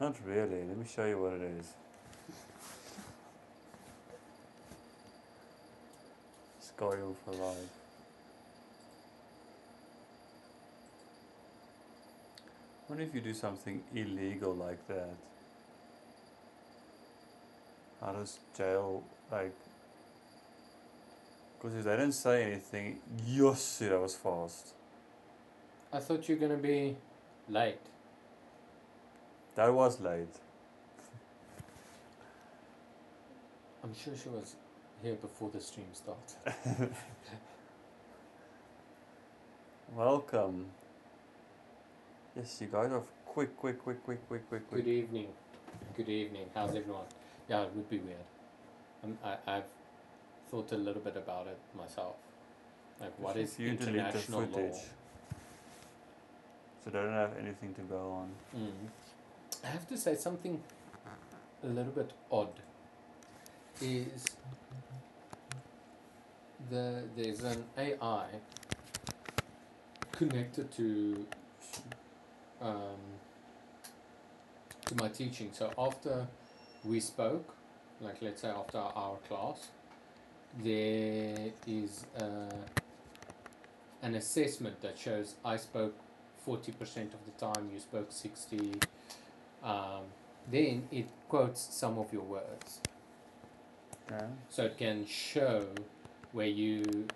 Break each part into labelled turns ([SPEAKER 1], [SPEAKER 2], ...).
[SPEAKER 1] Not really. Let me show you what it is. Skyrim for life. What if you do something illegal like that? How does jail, like... Because if they didn't say anything, yes, that was fast.
[SPEAKER 2] I thought you were gonna be late.
[SPEAKER 1] That was late.
[SPEAKER 2] I'm sure she was here before the stream started.
[SPEAKER 1] Welcome. Yes, you guys are quick.
[SPEAKER 2] Good evening. Good evening. How's everyone? Yeah, it would be weird. I've thought a little bit about it myself. Like, what is
[SPEAKER 1] If you delete the
[SPEAKER 2] international law?
[SPEAKER 1] footage, so they don't have anything to go on.
[SPEAKER 2] I have to say something a little bit odd is there's an AI connected to my teaching. So after we spoke, like let's say after our class, there is an assessment that shows I spoke 40% of the time, you spoke 60. Then it quotes some of your words.
[SPEAKER 1] Okay.
[SPEAKER 2] So it can show where you,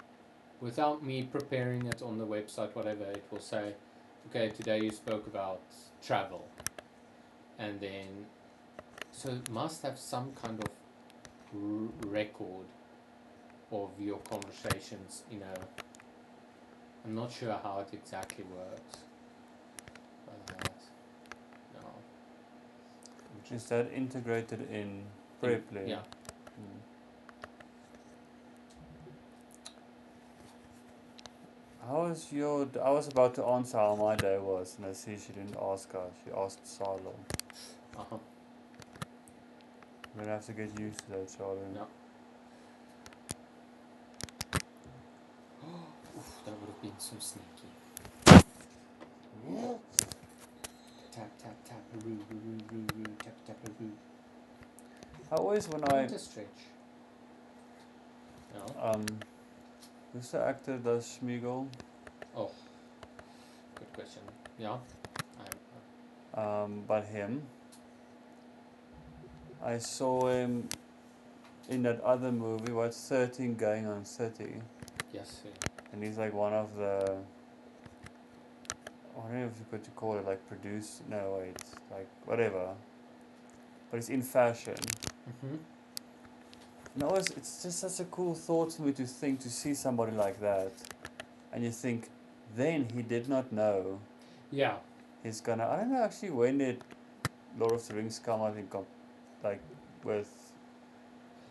[SPEAKER 2] without me preparing it on the website, whatever, it will say, okay, today you spoke about travel. And then, so it must have some kind of record of your conversations, you know. I'm not sure how it exactly works. No.
[SPEAKER 1] Is that integrated in Preply?
[SPEAKER 2] Yeah.
[SPEAKER 1] How was your... I was about to answer how my day was, and I see she didn't ask her. She asked Salo.
[SPEAKER 2] Uh-huh.
[SPEAKER 1] We're gonna have to get used to that, Charlie.
[SPEAKER 2] No. Oof, that would have been so sneaky. Tap, tap, tap, roo, roo, roo, roo, tap, tap, roo.
[SPEAKER 1] I always, when
[SPEAKER 2] I want to stretch. No.
[SPEAKER 1] Who's the actor that does Schmiegel?
[SPEAKER 2] Oh, good question. Yeah.
[SPEAKER 1] But him. I saw him in that other movie, what's 13 going on 30?
[SPEAKER 2] Yes.
[SPEAKER 1] And he's like one of the... I don't know if you could call it like produce... No, wait. Like, whatever. But it's in fashion.
[SPEAKER 2] Mm-hmm.
[SPEAKER 1] And always, it's just such a cool thought to me to think, to see somebody like that. And you think, then he did not know.
[SPEAKER 2] Yeah.
[SPEAKER 1] He's gonna... I don't know actually when did Lord of the Rings come out in like with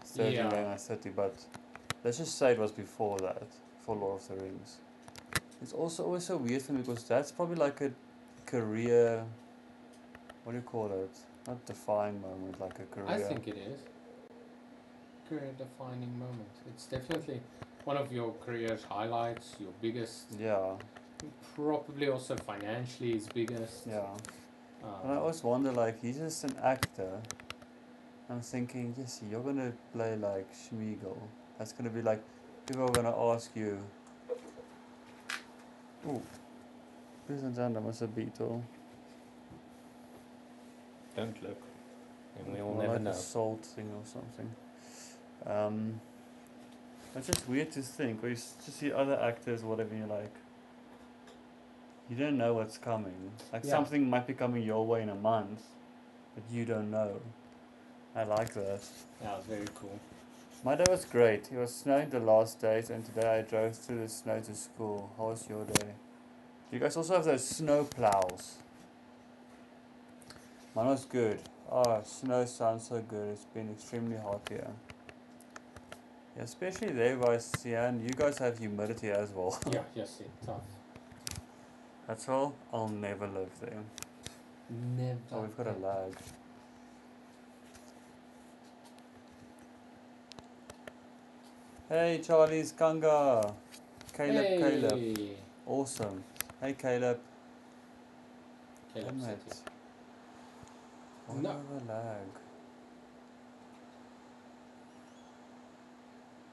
[SPEAKER 1] 13 going on 30, but let's just say it was before that, for Lord of the Rings. It's also always so weird for me because that's probably like a career... What do you call it? Not defining moment, like a career...
[SPEAKER 2] I think it is. Career defining moment. It's definitely one of your career's highlights, your biggest.
[SPEAKER 1] Yeah.
[SPEAKER 2] Probably also financially his biggest.
[SPEAKER 1] Yeah. And I always wonder, like, he's just an actor. I'm thinking, yes, you're gonna play like Schmiegel. That's gonna be like, people are gonna ask you... Ooh. Isn't that was a beetle?
[SPEAKER 2] Don't look. And we all
[SPEAKER 1] Or
[SPEAKER 2] never
[SPEAKER 1] like
[SPEAKER 2] know.
[SPEAKER 1] a salt thing or something. It's just weird to think, or you just see other actors, whatever, and you're like, you don't know what's coming. Like something might be coming your way in a month, but you don't know. I like that.
[SPEAKER 2] Yeah, it's very cool.
[SPEAKER 1] My day was great. It was snowing the last days, and today I drove through the snow to school. How was your day? Do you guys also have those snow plows? Mine was good. Oh, snow sounds so good. It's been extremely hot here. Yeah, especially there by Sian. You guys have humidity as well.
[SPEAKER 2] Yeah, yes, tough.
[SPEAKER 1] That's all. I'll never live there.
[SPEAKER 2] Never.
[SPEAKER 1] Oh, we've got a lag. Hey, Charlie's Kanga. Caleb. Awesome. Hey, Caleb.
[SPEAKER 2] Hell
[SPEAKER 1] Damn
[SPEAKER 2] upset
[SPEAKER 1] it.
[SPEAKER 2] you.
[SPEAKER 1] Why
[SPEAKER 2] No.
[SPEAKER 1] do I have a lag?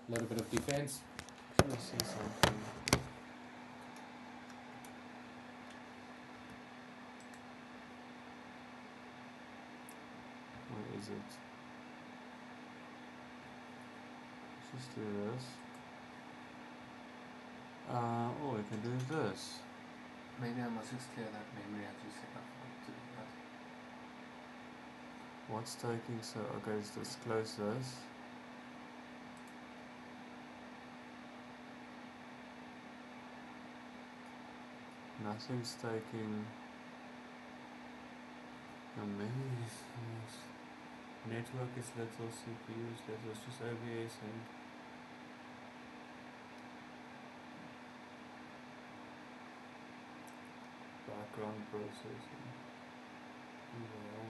[SPEAKER 2] A little bit of defense.
[SPEAKER 1] I'm trying to see something. Where is it? Let's just do this. Oh, we can do this.
[SPEAKER 2] Maybe I must just clear that memory as you said. I forgot to do that.
[SPEAKER 1] What's taking so? Okay, let's just close this. Nothing's taking. The memory is fast. Network is little, CPU is little, it's just OBS and background processing. Well,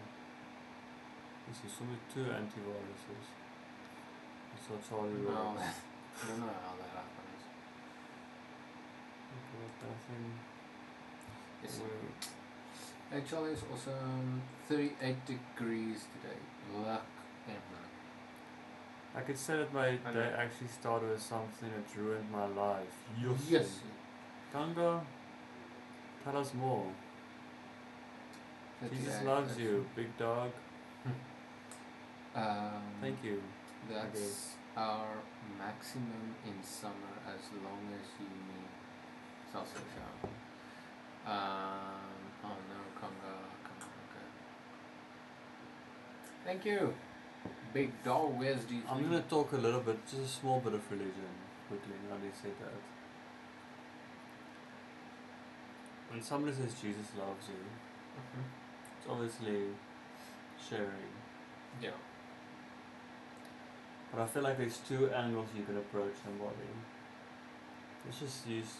[SPEAKER 1] this is only 2 antiviruses. That's how Chali
[SPEAKER 2] No,
[SPEAKER 1] works.
[SPEAKER 2] I don't know how that happens.
[SPEAKER 1] Okay, nothing.
[SPEAKER 2] Yes.
[SPEAKER 1] Where-
[SPEAKER 2] Actually, it's also 38 degrees today. Luck and
[SPEAKER 1] I could say that my
[SPEAKER 2] I know.
[SPEAKER 1] day actually started with something that ruined my life.
[SPEAKER 2] Yes.
[SPEAKER 1] Kanga, tell us more. Jesus
[SPEAKER 2] 38
[SPEAKER 1] loves
[SPEAKER 2] actually.
[SPEAKER 1] you, big dog. Thank you.
[SPEAKER 2] That's our maximum in summer as long as you mean Celsius. Oh no, Conga. Okay. Thank you. Big dog, where's do you
[SPEAKER 1] I'm gonna talk a little bit, just a small bit of religion, quickly, now they say that. When somebody says Jesus loves you, it's obviously sharing.
[SPEAKER 2] Yeah.
[SPEAKER 1] But I feel like there's 2 angles you can approach somebody. Let's just use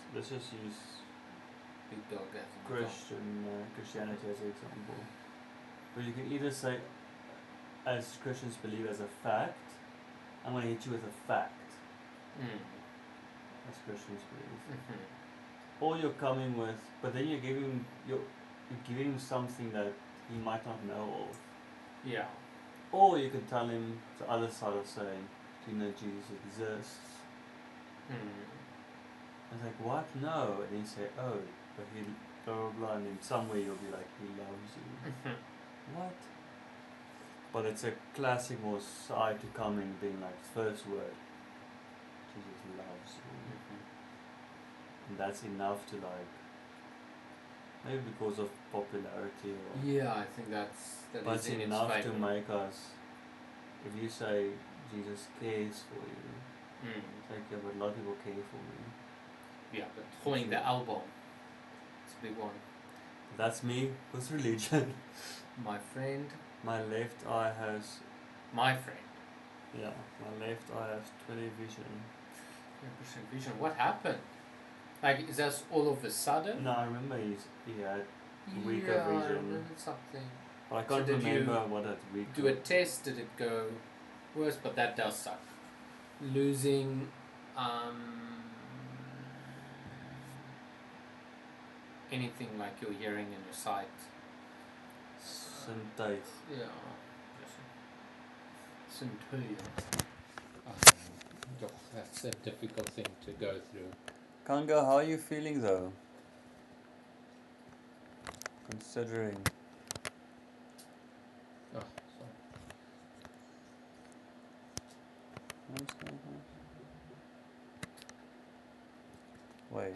[SPEAKER 2] Big dog as an example.
[SPEAKER 1] Christianity as an example. But you can either say, as Christians believe as a fact, I'm gonna hit you with a fact, as Christians believe. Or you're coming with, but then you're giving him something that he might not know of.
[SPEAKER 2] Yeah.
[SPEAKER 1] Or you can tell him the other side of saying, do you know Jesus exists? It's like, what? No. And then you say, oh, but he blah blah blah, and in some way you'll be like, he loves you. What? But it's a classic more side to coming being like first word, Jesus loves you. And that's enough to like, maybe because of popularity or
[SPEAKER 2] Yeah, I think that's
[SPEAKER 1] but
[SPEAKER 2] is
[SPEAKER 1] it's
[SPEAKER 2] in
[SPEAKER 1] enough
[SPEAKER 2] its
[SPEAKER 1] to
[SPEAKER 2] favor.
[SPEAKER 1] make us, if you say Jesus cares for you, it's like, yeah, but a lot of people care for me.
[SPEAKER 2] Yeah, but holding the elbow, it's a big one.
[SPEAKER 1] That's me with religion.
[SPEAKER 2] My friend.
[SPEAKER 1] My left eye has,
[SPEAKER 2] My friend.
[SPEAKER 1] yeah, my left eye has 20 vision.
[SPEAKER 2] 100% vision. What happened? Like, is that all of a sudden?
[SPEAKER 1] No, I remember he had weaker
[SPEAKER 2] yeah, I
[SPEAKER 1] vision.
[SPEAKER 2] remember something.
[SPEAKER 1] But I can't remember what that weak
[SPEAKER 2] Do a test, did it go worse? But that does suck. Losing anything like your hearing and your sight.
[SPEAKER 1] Sintuig.
[SPEAKER 2] Yeah. Centurion. That's a difficult thing to go through.
[SPEAKER 1] Kanga, how are you feeling though? Considering.
[SPEAKER 2] Oh, sorry.
[SPEAKER 1] Wait.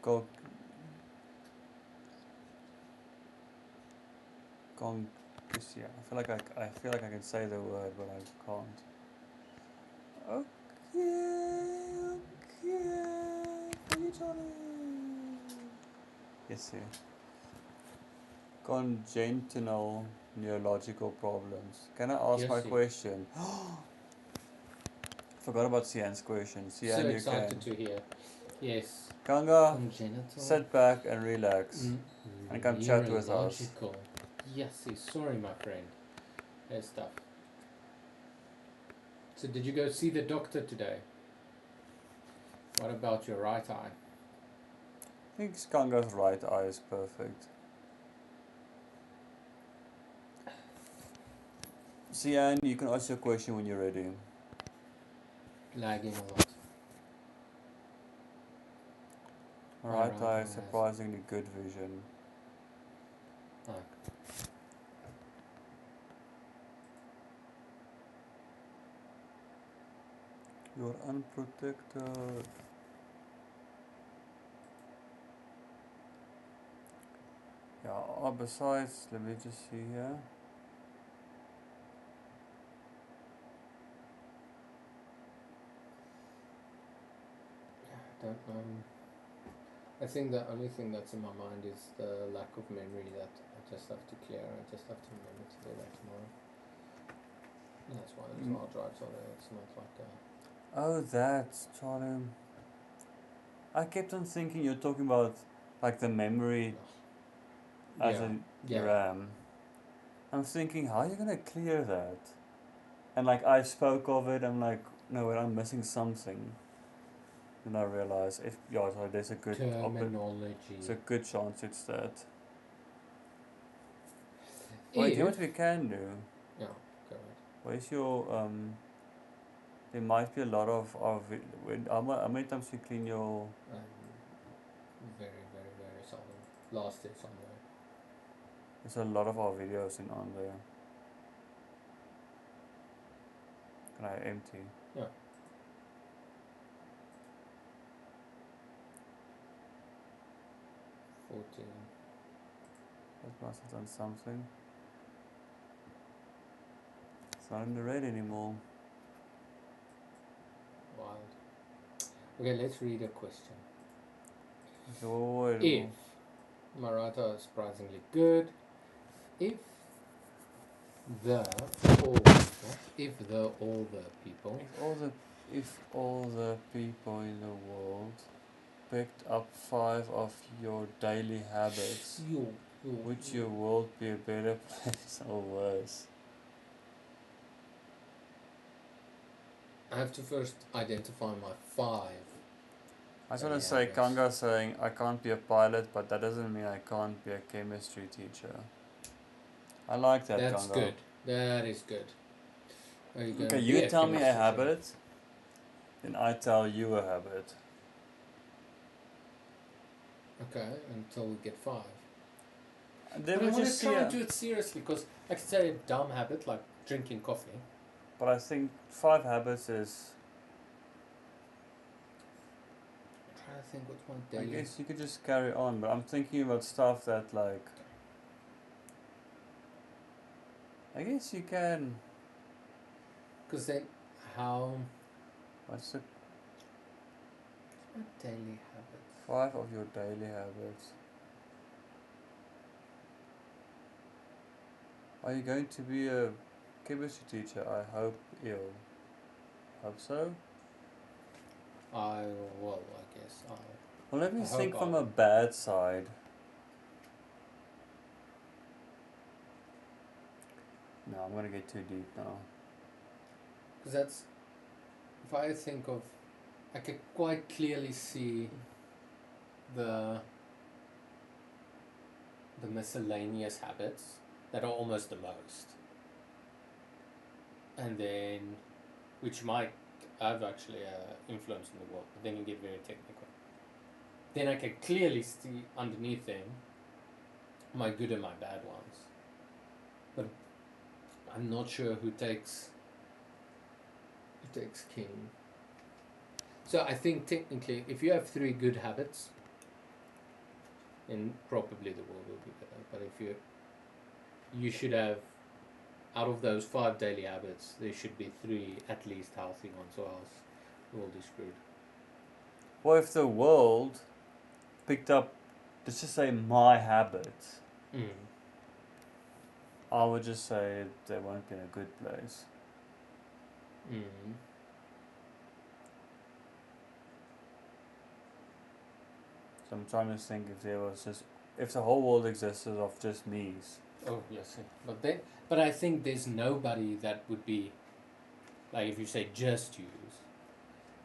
[SPEAKER 1] Go. Gong. Yeah, I feel like I can say the word, but I can't. Okay. For you, Chali. Yes, sir. Congenital neurological problems. Can I ask
[SPEAKER 2] Yes,
[SPEAKER 1] my
[SPEAKER 2] sir.
[SPEAKER 1] question? Forgot about Sian's question. Sian,
[SPEAKER 2] So
[SPEAKER 1] you
[SPEAKER 2] excited
[SPEAKER 1] can.
[SPEAKER 2] to hear. Yes.
[SPEAKER 1] Kanga,
[SPEAKER 2] Congenital.
[SPEAKER 1] sit back and relax. And come chat with us.
[SPEAKER 2] Neurological. Yes, sir. Sorry, my friend. There's stuff. So, did you go see the doctor today? What about your right eye?
[SPEAKER 1] I think Skanga's right eye is perfect. Sian, you can ask your question when you're ready.
[SPEAKER 2] Lagging a lot.
[SPEAKER 1] Right
[SPEAKER 2] right
[SPEAKER 1] eye,
[SPEAKER 2] eye.
[SPEAKER 1] surprisingly good vision.
[SPEAKER 2] Oh.
[SPEAKER 1] You're unprotected. Yeah, besides, let me just see here.
[SPEAKER 2] I think the only thing that's in my mind is the lack of memory that I just have to clear. I just have to remember to do that tomorrow. And that's why there's hard drives on there. It's not like a...
[SPEAKER 1] Oh, that's Charlie. I kept on thinking you're talking about like the memory as in RAM. I'm thinking, how are you gonna clear that? And like I spoke of it, I'm like, no, wait, I'm missing something. And I realize if so there's a good
[SPEAKER 2] terminology.
[SPEAKER 1] it's a good chance it's that. Wait, you know what we can do?
[SPEAKER 2] Yeah, go ahead.
[SPEAKER 1] Where's your there might be a lot of how many times you clean your
[SPEAKER 2] Very, very, very seldom. Last day somewhere.
[SPEAKER 1] there's a lot of our videos on there. Can I empty?
[SPEAKER 2] Yeah.
[SPEAKER 1] That must have done something. It's not in the red anymore.
[SPEAKER 2] Wild. Okay, let's read a question.
[SPEAKER 1] If
[SPEAKER 2] Maratha is surprisingly good, if
[SPEAKER 1] all the people in the world picked up 5 of your daily habits, would your world be a better place or worse?
[SPEAKER 2] I have to first identify my 5.
[SPEAKER 1] I just want to say, Kanga saying I can't be a pilot, but that doesn't mean I can't be a chemistry teacher. I like that,
[SPEAKER 2] That's
[SPEAKER 1] Kanga.
[SPEAKER 2] good. That is good.
[SPEAKER 1] Okay, you tell me a habit, then I tell you a habit.
[SPEAKER 2] Okay, until we get 5.
[SPEAKER 1] Then
[SPEAKER 2] but I want to try and do it seriously, because I could say a dumb habit like drinking coffee.
[SPEAKER 1] But I think 5 habits is...
[SPEAKER 2] I'm trying to think what's my daily...
[SPEAKER 1] I guess you could just carry on, but I'm thinking about stuff that like... I guess you can...
[SPEAKER 2] Because then how...
[SPEAKER 1] What's the...
[SPEAKER 2] my daily habits?
[SPEAKER 1] 5 of your daily habits. Are you going to be a chemistry teacher? I hope you'll... Hope so?
[SPEAKER 2] I guess I'll...
[SPEAKER 1] Well, let me think from a bad side. No, I'm gonna get too deep now.
[SPEAKER 2] Because that's... If I think of... I can quite clearly see the miscellaneous habits that are almost the most. And then... Which might have actually influence in the world, but then you get very technical. Then I can clearly see underneath them my good and my bad ones. But I'm not sure who takes king. So I think technically, if you have 3 good habits, then probably the world will be better. But if you should have, out of those 5 daily habits, there should be 3 at least healthy ones, or else the world is screwed.
[SPEAKER 1] Well, if the world picked up, let's just say, my habits, I would just say they won't be in a good place. So I'm trying to think if there was just, if the whole world existed of just me's.
[SPEAKER 2] Oh yes, but I think there's nobody that would be, like if you say just use,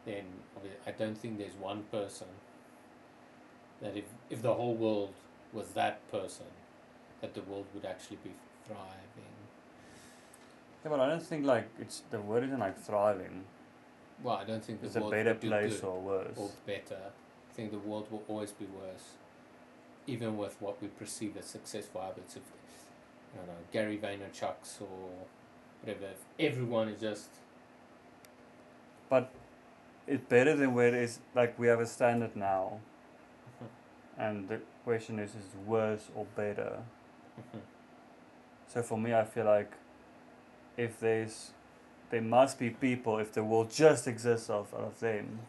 [SPEAKER 2] then I don't think there's one person that if the whole world was that person, that the world would actually be thriving.
[SPEAKER 1] Yeah, but I don't think like it's the word isn't like thriving.
[SPEAKER 2] Well, I don't think
[SPEAKER 1] It's
[SPEAKER 2] the
[SPEAKER 1] a
[SPEAKER 2] world
[SPEAKER 1] better
[SPEAKER 2] would do
[SPEAKER 1] place
[SPEAKER 2] good
[SPEAKER 1] or worse.
[SPEAKER 2] or better. I think the world will always be worse, even with what we perceive as successful habits. If I don't know, Gary Vaynerchuk's or whatever, if everyone is just
[SPEAKER 1] But it's better than where it is. Like we have a standard now, and the question is it worse or better? So for me, I feel like if there must be people if the world just exists out of them.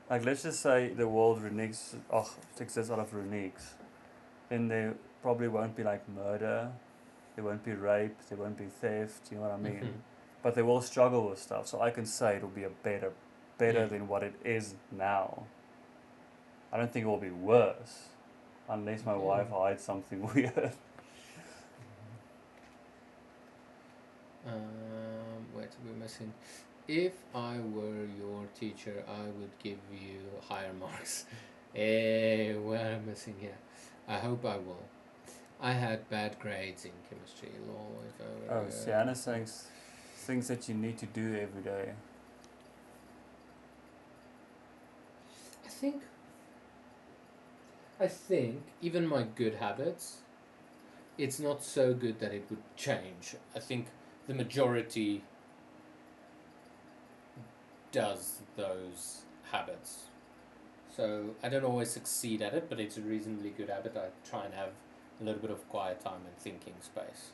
[SPEAKER 1] Like let's just say the world exists out of Runiques, then there probably won't be like murder, there won't be rape, there won't be theft. You know what I mean? But they will struggle with stuff. So I can say it'll be better than what it is now. I don't think it will be worse, unless my wife hides something weird.
[SPEAKER 2] What are we missing? If I were your teacher, I would give you higher marks. What am I missing here? I hope I will. I had bad grades in chemistry. Lol, if I were.
[SPEAKER 1] Sienna's saying things that you need to do every day.
[SPEAKER 2] I think even my good habits, it's not so good that it would change. I think the majority does those habits. So I don't always succeed at it, but it's a reasonably good habit. I try and have a little bit of quiet time and thinking space.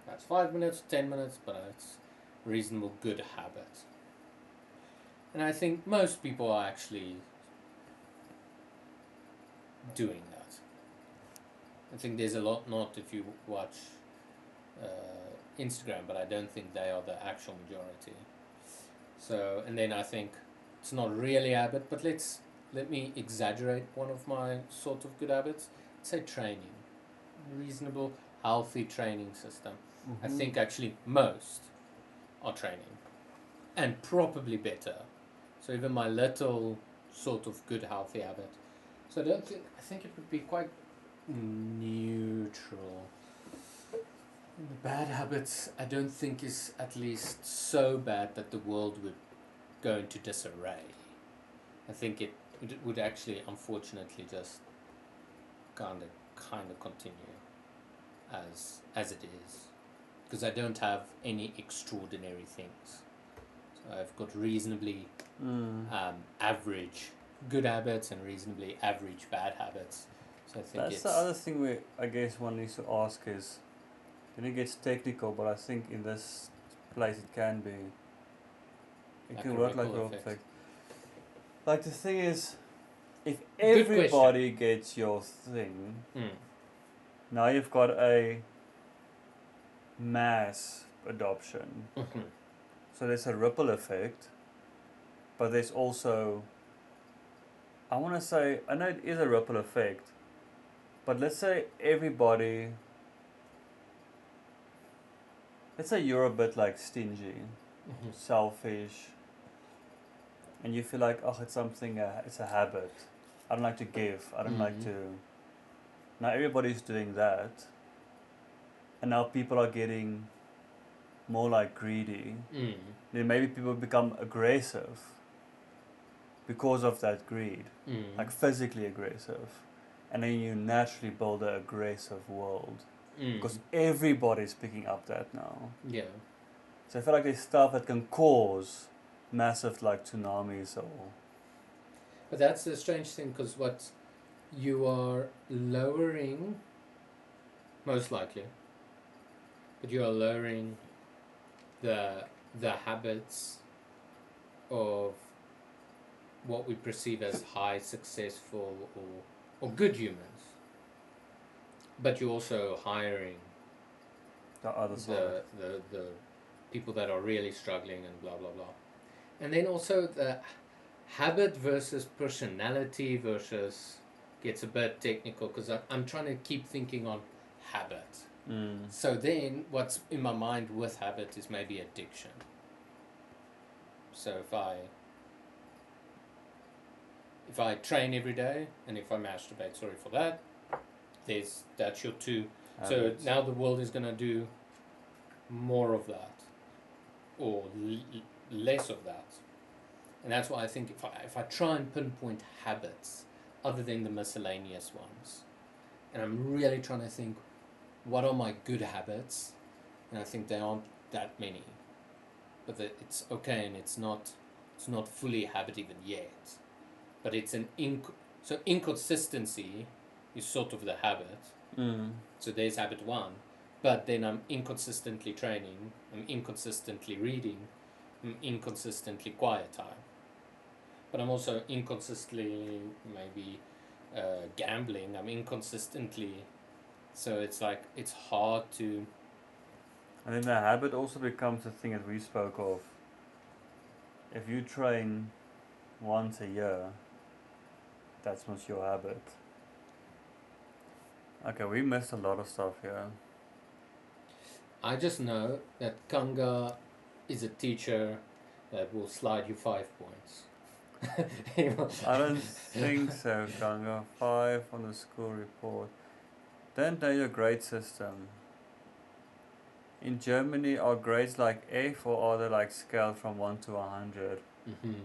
[SPEAKER 2] That's 5 minutes, 10 minutes, but it's a reasonable good habit. And I think most people are actually doing that. I think there's a lot not if you watch Instagram, but I don't think they are the actual majority. So, and then I think it's not really a habit, but let me exaggerate one of my sort of good habits. Say training, reasonable, healthy training system. I think actually most are training, and probably better. So even my little sort of good healthy habit. So I think it would be quite neutral. The bad habits I don't think is at least so bad that the world would go into disarray. I think it would actually unfortunately just kind of continue as it is, because I don't have any extraordinary things. So I've got reasonably average good habits and reasonably average bad habits. So I think
[SPEAKER 1] that's the other thing I guess one needs to ask is, then it gets technical, but I think in this place it can be. It can work like a ripple effect. Like the thing is, if everybody gets your thing, now you've got a mass adoption. So there's a ripple effect, but there's also, I want to say, I know it is a ripple effect, but let's say let's say you're a bit like stingy, selfish, and you feel like, oh, it's something, it's a habit. I don't like to give. I don't like to. Now everybody's doing that, and now people are getting more like greedy. Then maybe people become aggressive because of that greed, like physically aggressive, and then you naturally build an aggressive world because everybody's picking up that now.
[SPEAKER 2] Yeah.
[SPEAKER 1] So I feel like there's stuff that can cause massive like tsunamis or.
[SPEAKER 2] But that's the strange thing, because what you are lowering, most likely, but you are lowering the habits of what we perceive as high, successful, or good humans. But you're also hiring
[SPEAKER 1] The other side.
[SPEAKER 2] The people that are really struggling and blah blah blah. And then also the habit versus personality versus gets a bit technical, because I'm trying to keep thinking on habit. So then what's in my mind with habit is maybe addiction. So if I if I train every day and if I masturbate, sorry for that, that's your 2.
[SPEAKER 1] Habits.
[SPEAKER 2] So now the world is going to do more of that or less of that. And that's why I think if I try and pinpoint habits other than the miscellaneous ones, and I'm really trying to think, what are my good habits? And I think there aren't that many. But it's okay, and it's not fully a habit even yet. But it's so inconsistency is sort of the habit. So there's habit 1. But then I'm inconsistently training, I'm inconsistently reading, I'm inconsistently quiet time. But I'm also inconsistently maybe gambling, I'm inconsistently, so it's like it's hard to.
[SPEAKER 1] And then the habit also becomes the thing that we spoke of. If you train once a year, that's not your habit. Okay, we missed a lot of stuff here.
[SPEAKER 2] I just know that Kanga is a teacher that will slide you 5 points.
[SPEAKER 1] I don't think so, Kanga. 5 on the school report. Don't know your grade system. In Germany, are grades like F, or are they like scaled from 1 to 100?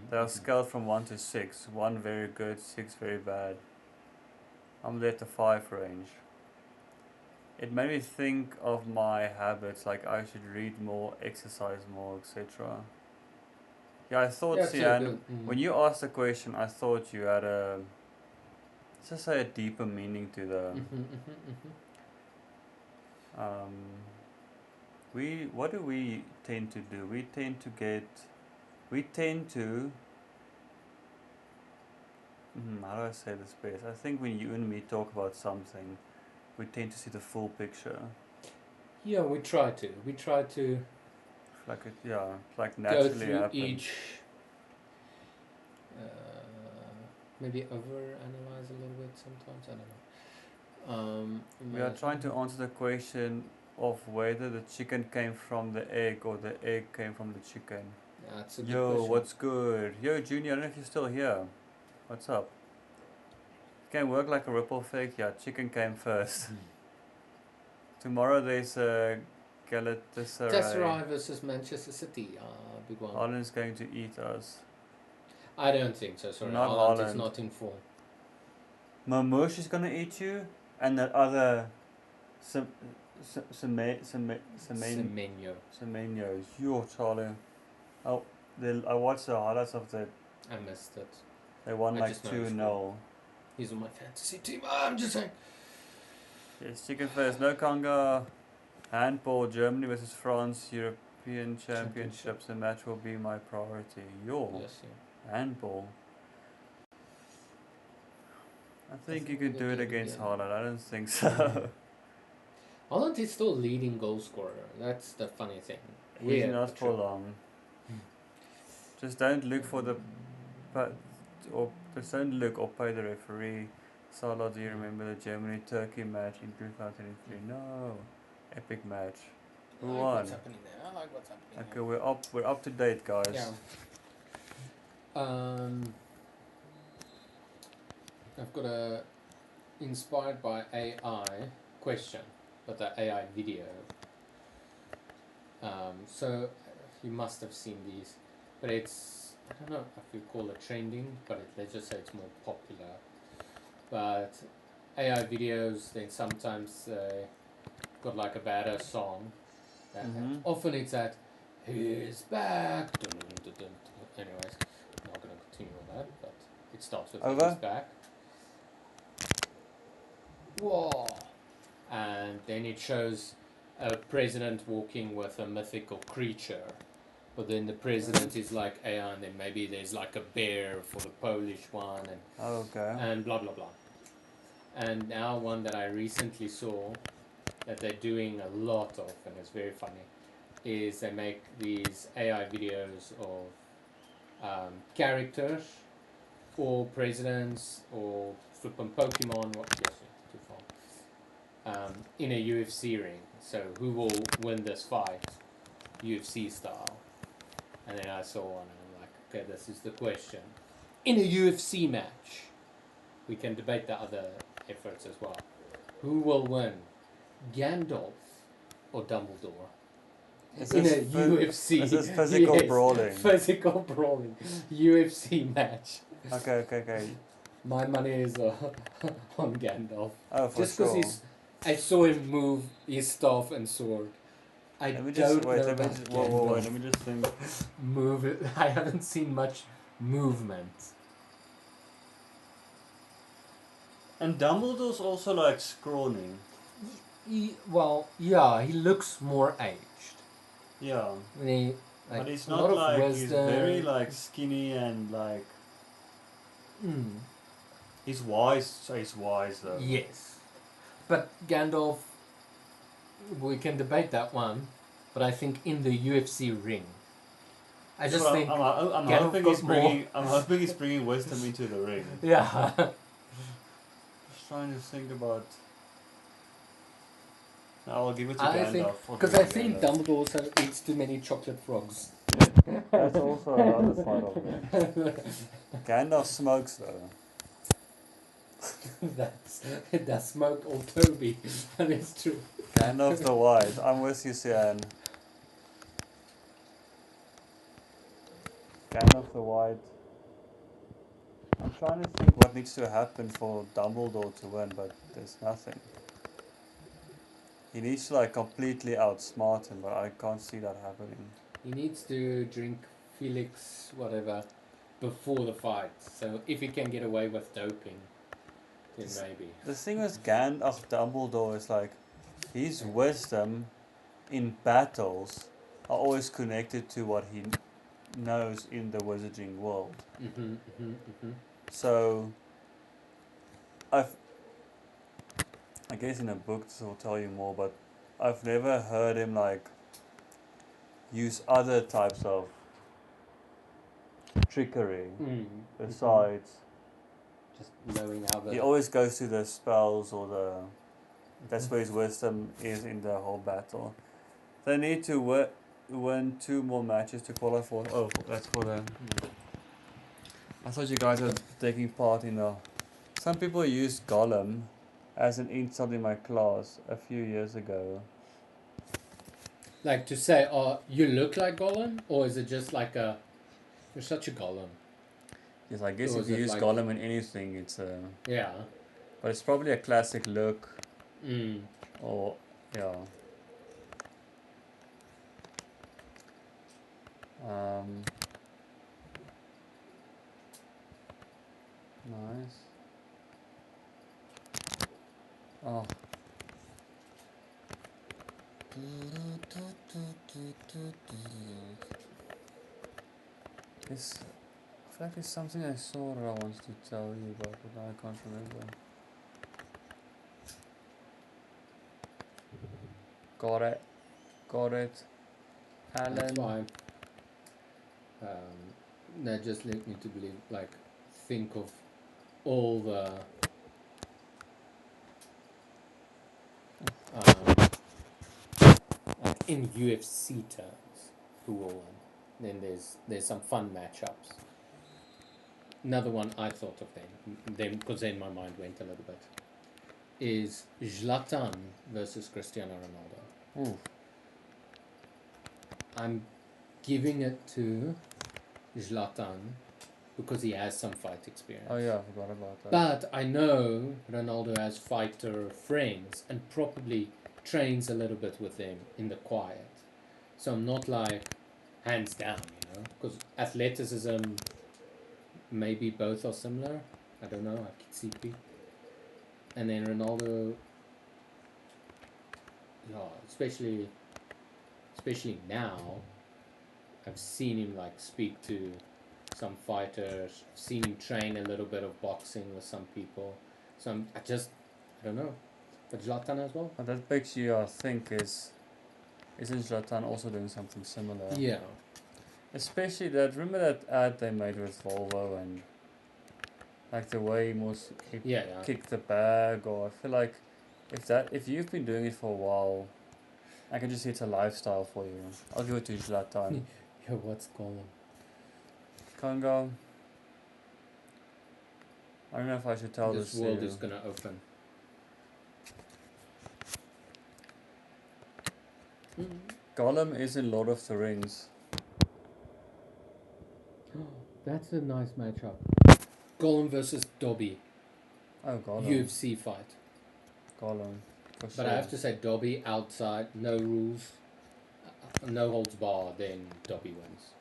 [SPEAKER 1] They are scaled from 1 to 6. 1 very good, 6 very bad. I'm at the 5 range. It made me think of my habits, like I should read more, exercise more, etc. Yeah, I thought, when you asked the question, I thought you had let's just say a deeper meaning to the. What do we tend to do? We tend to. How do I say this best? I think when you and me talk about something, we tend to see the full picture.
[SPEAKER 2] Yeah, we try to.
[SPEAKER 1] Like it, yeah, like naturally
[SPEAKER 2] go through
[SPEAKER 1] happens.
[SPEAKER 2] each. Maybe over-analyze a little bit sometimes. I don't know.
[SPEAKER 1] We are trying to answer the question of whether the chicken came from the egg or the egg came from the chicken.
[SPEAKER 2] That's a good
[SPEAKER 1] Yo,
[SPEAKER 2] question.
[SPEAKER 1] what's good? Yo, Junior, I don't know if you're still here. What's up? Can work like a ripple effect. Yeah, chicken came first. Tomorrow there's a
[SPEAKER 2] Galatasaray versus Manchester City. Big one.
[SPEAKER 1] Holland's going to eat us.
[SPEAKER 2] I don't think so. Sorry,
[SPEAKER 1] Not
[SPEAKER 2] Holland is
[SPEAKER 1] Holland.
[SPEAKER 2] not in form.
[SPEAKER 1] Mamush is gonna eat you, and that other Semenyo. Yo, Charlie. Oh, I watched the highlights of that.
[SPEAKER 2] I missed it.
[SPEAKER 1] They won
[SPEAKER 2] I
[SPEAKER 1] like
[SPEAKER 2] just know
[SPEAKER 1] 2-0.
[SPEAKER 2] He's on my fantasy team. I'm just saying.
[SPEAKER 1] Yes, chicken first. No Conga. Handball. Germany versus France. European Championships. The match will be my priority. Yo.
[SPEAKER 2] Yes, yeah.
[SPEAKER 1] Handball. I think you can do it against Holland. I don't think so.
[SPEAKER 2] Holland is still leading goal scorer. That's the funny thing.
[SPEAKER 1] He's not for long. Just don't look for just don't look or pay the referee. Salah, do you remember the Germany-Turkey match in 2003? No. Epic match. Who won?
[SPEAKER 2] What's happening there? I like what's happening
[SPEAKER 1] Okay, we're up to date, guys.
[SPEAKER 2] Yeah. I've got a inspired by AI question, but the AI video. So you must have seen these, but it's, I don't know if you call it trending, but let's just say it's more popular. But AI videos, then sometimes got like a badass song. Often it's that, "He's back." Anyways, I'm not going to continue with that, but it starts with "He's back." Whoa! And then it shows a president walking with a mythical creature. But then the president is like AI, and then maybe there's like a bear for the Polish one, and blah blah blah. And now one that I recently saw that they're doing a lot of, and it's very funny, is they make these AI videos of characters or presidents or flipping Pokemon. Too far. In a UFC ring. So who will win this fight, UFC style? And then I saw one, and I'm like, okay, this is the question. in a UFC match, we can debate the other efforts as well. Who will win, Gandalf or Dumbledore? In a UFC,
[SPEAKER 1] Is this physical
[SPEAKER 2] yes,
[SPEAKER 1] brawling?
[SPEAKER 2] physical brawling, UFC match.
[SPEAKER 1] Okay.
[SPEAKER 2] My money is on Gandalf.
[SPEAKER 1] Oh, for
[SPEAKER 2] Just because
[SPEAKER 1] sure.
[SPEAKER 2] I saw him move his staff and sword. I
[SPEAKER 1] Let me
[SPEAKER 2] don't
[SPEAKER 1] just wait.
[SPEAKER 2] know
[SPEAKER 1] Let me
[SPEAKER 2] about
[SPEAKER 1] just
[SPEAKER 2] Gandalf.
[SPEAKER 1] wait. Let me just think.
[SPEAKER 2] I haven't seen much movement.
[SPEAKER 1] And Dumbledore's also like scrawny.
[SPEAKER 2] Well, yeah, he looks more aged.
[SPEAKER 1] Yeah.
[SPEAKER 2] He,
[SPEAKER 1] But he's
[SPEAKER 2] a
[SPEAKER 1] not
[SPEAKER 2] lot of
[SPEAKER 1] like
[SPEAKER 2] wisdom.
[SPEAKER 1] he's very like skinny and like
[SPEAKER 2] Mm,
[SPEAKER 1] he's wise. So he's wise though.
[SPEAKER 2] yes, but Gandalf, we can debate that one. But I think in the UFC ring, I just think
[SPEAKER 1] I'm
[SPEAKER 2] Gandalf
[SPEAKER 1] hoping
[SPEAKER 2] got
[SPEAKER 1] he's bringing. I'm hoping he's bringing wisdom into the ring.
[SPEAKER 2] Yeah.
[SPEAKER 1] Just trying to think about. I'll give it to
[SPEAKER 2] I think
[SPEAKER 1] Gandalf.
[SPEAKER 2] because I think Dumbledore also eats too many chocolate frogs.
[SPEAKER 1] That's also another side of it. Gandalf smokes though.
[SPEAKER 2] It does smoke all Toby. That is true.
[SPEAKER 1] Gandalf the White. I'm with you, Sian. Gandalf the White. I'm trying to think what needs to happen for Dumbledore to win, but there's nothing. He needs to like completely outsmart him, but I can't see that happening.
[SPEAKER 2] He needs to drink Felix whatever before the fight. So if he can get away with doping, then maybe.
[SPEAKER 1] The thing with Dumbledore is like his wisdom in battles are always connected to what he knows in the wizarding world. So I guess in a book this will tell you more, but I've never heard him like use other types of trickery besides
[SPEAKER 2] just knowing how
[SPEAKER 1] he always goes to the spells or the that's where his wisdom is in the whole battle. They need to win 2 more matches to qualify for. Oh, that's for the. I thought you guys were taking part in a. Some people used Gollum as an insult in my class a few years ago.
[SPEAKER 2] Like to say, oh, you look like Gollum? Or is it just like a, you're such a Gollum?
[SPEAKER 1] Yes, I guess
[SPEAKER 2] Or
[SPEAKER 1] if
[SPEAKER 2] is
[SPEAKER 1] you
[SPEAKER 2] it
[SPEAKER 1] use
[SPEAKER 2] like-
[SPEAKER 1] Gollum in anything, it's a.
[SPEAKER 2] Yeah.
[SPEAKER 1] But it's probably a classic look,
[SPEAKER 2] Mm.
[SPEAKER 1] or yeah. Nice. Oh. This, I feel like there's something I saw that I wanted to tell you about, but now I can't remember. Got it. Alan.
[SPEAKER 2] That's fine. That just led me to believe, like, think of all the like in UFC terms, who will win. Then there's some fun matchups. Another one I thought of then because then my mind went a little bit, is Zlatan versus Cristiano Ronaldo.
[SPEAKER 1] Ooh.
[SPEAKER 2] I'm giving it to Zlatan because he has some fight experience.
[SPEAKER 1] Oh yeah, I forgot about that.
[SPEAKER 2] But I know Ronaldo has fighter friends and probably trains a little bit with them in the quiet. So I'm not like hands down, because athleticism, maybe both are similar. I don't know, I can see. And then Ronaldo, yeah, especially now, I've seen him like speak to some fighters, seen him train a little bit of boxing with some people. So I don't know. But Zlatan as well?
[SPEAKER 1] But that makes you think isn't Zlatan also doing something similar?
[SPEAKER 2] Yeah.
[SPEAKER 1] Especially remember that ad they made with Volvo and like the way he kicked the bag, or I feel like if you've been doing it for a while, I can just see it's a lifestyle for you. I'll give it to Zlatan.
[SPEAKER 2] Yo, what's Gollum?
[SPEAKER 1] Congo. I don't know if I should tell
[SPEAKER 2] This
[SPEAKER 1] this
[SPEAKER 2] world
[SPEAKER 1] to you.
[SPEAKER 2] is gonna open.
[SPEAKER 1] Gollum is in Lord of the Rings.
[SPEAKER 2] That's a nice matchup. Gollum versus Dobby.
[SPEAKER 1] Oh, Gollum.
[SPEAKER 2] UFC fight.
[SPEAKER 1] Gollum, for sure.
[SPEAKER 2] But I have to say, Dobby outside, no rules, no holds bar, then Dobby wins.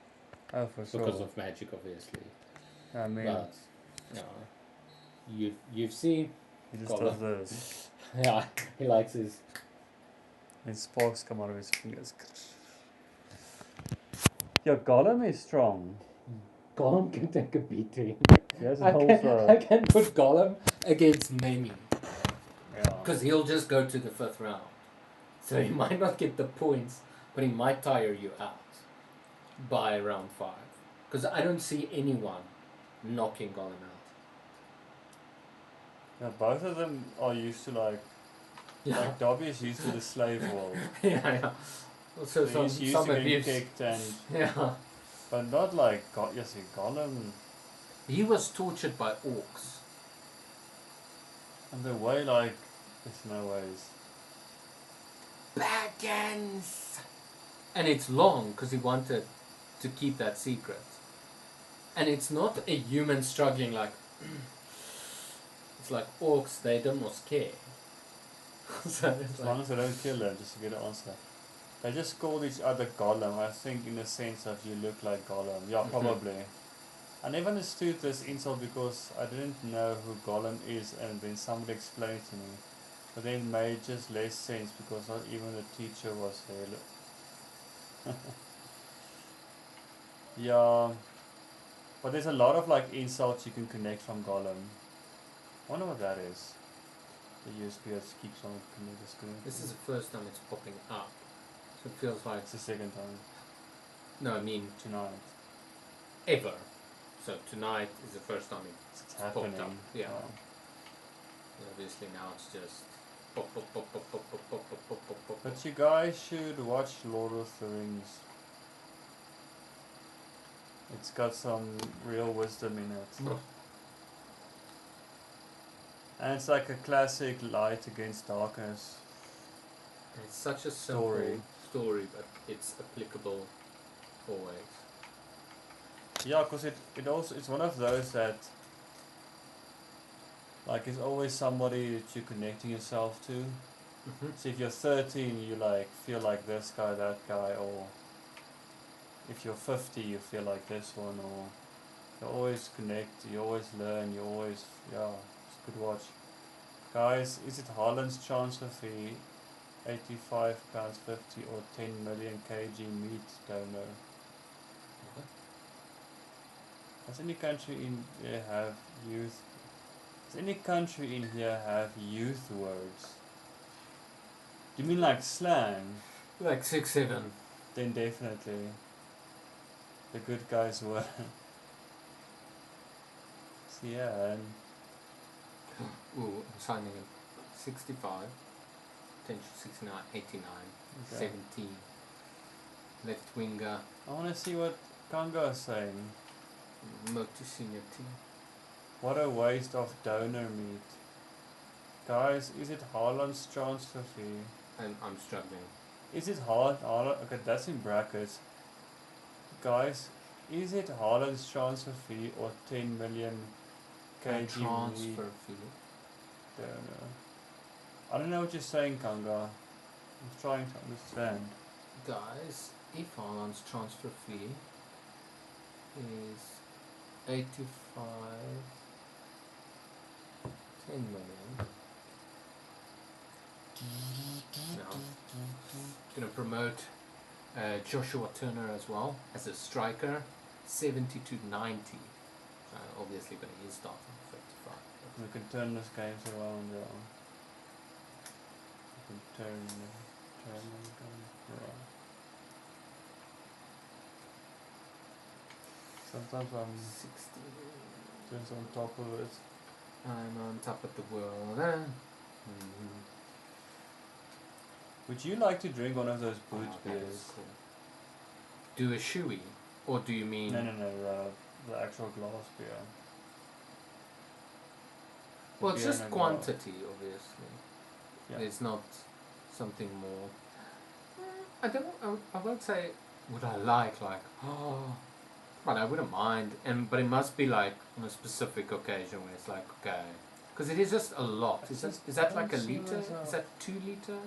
[SPEAKER 1] Oh, for sure.
[SPEAKER 2] Because of magic, obviously.
[SPEAKER 1] I mean,
[SPEAKER 2] But, UFC,
[SPEAKER 1] he just
[SPEAKER 2] Gollum.
[SPEAKER 1] does this.
[SPEAKER 2] Yeah, he likes his...
[SPEAKER 1] And sparks come out of his fingers. Yeah, Gollum is strong.
[SPEAKER 2] Gollum can take a beating.
[SPEAKER 1] Yes,
[SPEAKER 2] I can put Gollum against Mamie.
[SPEAKER 1] Yeah.
[SPEAKER 2] Because he'll just go to the 5th round. So he might not get the points, but he might tire you out by round 5. Because I don't see anyone knocking Gollum out.
[SPEAKER 1] Yeah, both of them are used to like Dobby is used to the slave world.
[SPEAKER 2] yeah. So
[SPEAKER 1] he's used
[SPEAKER 2] some
[SPEAKER 1] to getting
[SPEAKER 2] abuse.
[SPEAKER 1] kicked and
[SPEAKER 2] Yeah.
[SPEAKER 1] but not like Gollum.
[SPEAKER 2] He was tortured by orcs.
[SPEAKER 1] And the way there's no ways.
[SPEAKER 2] Baggins! And it's long because he wanted to keep that secret. And it's not a human struggling like... it's like orcs, they don't most care. So
[SPEAKER 1] As long as they don't kill them, just to get an answer. They just called each other Gollum, I think in the sense of you look like Gollum. Yeah, probably. I never understood this insult because I didn't know who Gollum is and then somebody explained to me. But then it made just less sense because not even the teacher was there. Yeah. But there's a lot of insults you can connect from Gollum. I wonder what that is. The USB keeps on connecting.
[SPEAKER 2] This is the first time it's popping up. So it feels like...
[SPEAKER 1] It's the second time.
[SPEAKER 2] No, I mean...
[SPEAKER 1] Tonight.
[SPEAKER 2] Ever. So tonight is the first time
[SPEAKER 1] It's happening.
[SPEAKER 2] popped up. Yeah.
[SPEAKER 1] Wow.
[SPEAKER 2] Obviously now it's just... pop, pop, pop, pop, pop, pop, pop, pop, pop, pop, pop.
[SPEAKER 1] But you guys should watch Lord of the Rings. It's got some real wisdom in it. And it's like a classic light against darkness.
[SPEAKER 2] And it's such a simple story, but it's applicable always.
[SPEAKER 1] Yeah, because it also it's one of those that it's always somebody that you're connecting yourself to. So if you're 13, you feel like this guy, that guy, or if you're 50, you feel like this one, or you always connect, you always learn, you always it's a good watch. Guys, is it Haaland's transfer fee £85.50 or 10 million kg meat donor? Does any country in here have youth? Does any country in here have youth words? Do you mean like slang?
[SPEAKER 2] Like 6, 7.
[SPEAKER 1] Then definitely. The good guys were. So yeah, and
[SPEAKER 2] Ooh, I'm signing in 65, potential 69, 89,
[SPEAKER 1] okay.
[SPEAKER 2] 17. Left winger,
[SPEAKER 1] I want to see what Kanga is saying.
[SPEAKER 2] motor senior team.
[SPEAKER 1] What a waste of donor meat. Guys, is it Haaland's transfer fee?
[SPEAKER 2] And I'm struggling.
[SPEAKER 1] Is it Haaland? Okay, that's in brackets. Guys, is it Haaland's transfer fee or 10 million kg
[SPEAKER 2] Transfer
[SPEAKER 1] meat
[SPEAKER 2] fee.
[SPEAKER 1] donor? I don't know what you're saying, Kanga. I'm trying to understand.
[SPEAKER 2] Guys, if Haaland's transfer fee is 85, 10 million. Now, going to promote Joshua Turner as well as a striker, 70 to 90. Obviously, but he is starting 55.
[SPEAKER 1] We can turn this games around, yeah. We can turn the games around. Sometimes I'm
[SPEAKER 2] 60.
[SPEAKER 1] just on top of it.
[SPEAKER 2] I'm on top of the world.
[SPEAKER 1] Would you like to drink one of those boot beers?
[SPEAKER 2] Cool. Do a shoey, or do you mean?
[SPEAKER 1] No, the actual glass beer.
[SPEAKER 2] Well, it's
[SPEAKER 1] beer
[SPEAKER 2] just
[SPEAKER 1] and a glass.
[SPEAKER 2] quantity, obviously.
[SPEAKER 1] Yeah.
[SPEAKER 2] There's not something more. I don't know. I won't say would I like oh, but I wouldn't mind. But it must be like on a specific occasion where it's like okay, because it is just a lot. Is that like a liter? Is that 2 liter?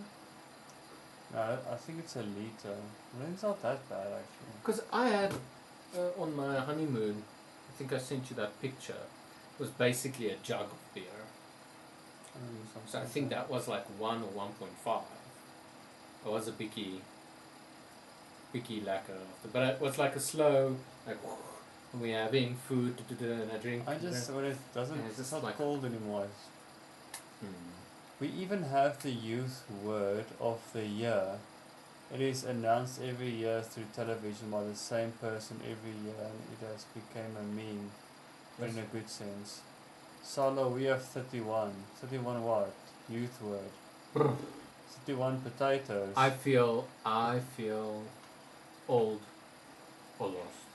[SPEAKER 1] No, I think it's a liter. I think it's not that bad actually.
[SPEAKER 2] Because I had on my honeymoon, I think I sent you that picture. It was basically a jug of beer. So I think that was like 1 or 1.5. It was a picky lacquer after, but it was like a slow, like we're having food and a drink.
[SPEAKER 1] I just when it doesn't, it's not like cold anymore. We even have the youth word of the year. It is announced every year through television by the same person every year, and it has become a meme, but in a good sense. Salo, we have 31. 31 what? Youth word. 31 potatoes.
[SPEAKER 2] I feel old or lost.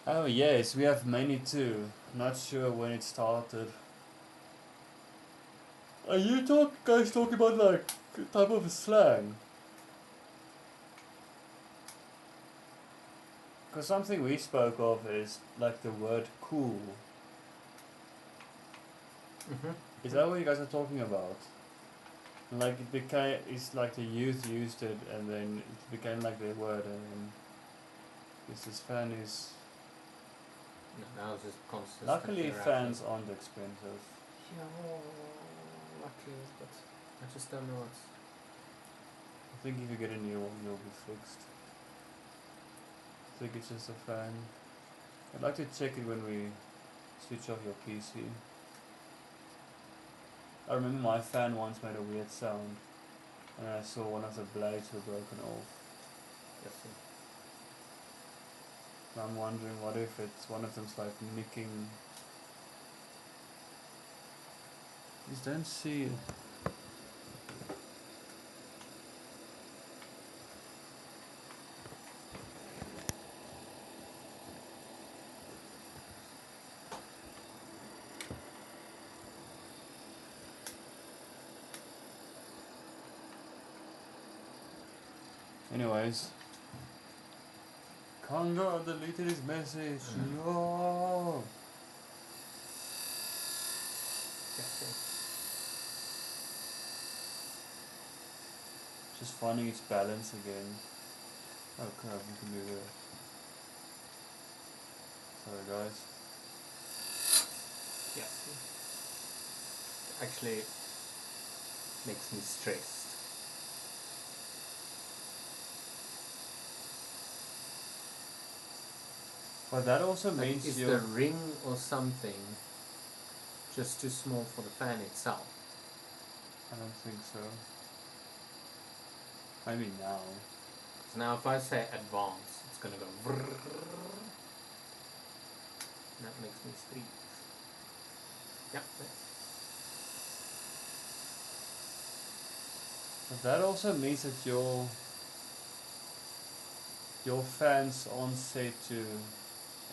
[SPEAKER 1] Oh yes, we have many too. Not sure when it started. Are you guys talking about like type of slang? Because something we spoke of is like the word cool. Is that what you guys are talking about? Like it became, it's like the youth used it and then it became like their word and then this fan is...
[SPEAKER 2] No, now it's just constant.
[SPEAKER 1] Luckily fans aren't expensive.
[SPEAKER 2] Yeah, well, luckily, but I just don't know what's...
[SPEAKER 1] I think if you get a new one you'll be fixed. I think it's just a fan. I'd like to check it when we switch off your PC. I remember my fan once made a weird sound and I saw one of the blades were broken off.
[SPEAKER 2] Yes,
[SPEAKER 1] And I'm wondering what if it's one of them's like nicking. Just don't see it. Anyways, Congo deleted his message. No. Just finding its balance again. Oh crap, you can do that. Sorry guys.
[SPEAKER 2] yes. Actually, makes me stressed.
[SPEAKER 1] But that also
[SPEAKER 2] Like,
[SPEAKER 1] means
[SPEAKER 2] is
[SPEAKER 1] you're...
[SPEAKER 2] the ring or something just too small for the fan itself?
[SPEAKER 1] I don't think so. Maybe now.
[SPEAKER 2] Because now if I say advance, it's going to go vrrrr. That makes me squeeze. Yeah.
[SPEAKER 1] But that also means that your fans aren't set to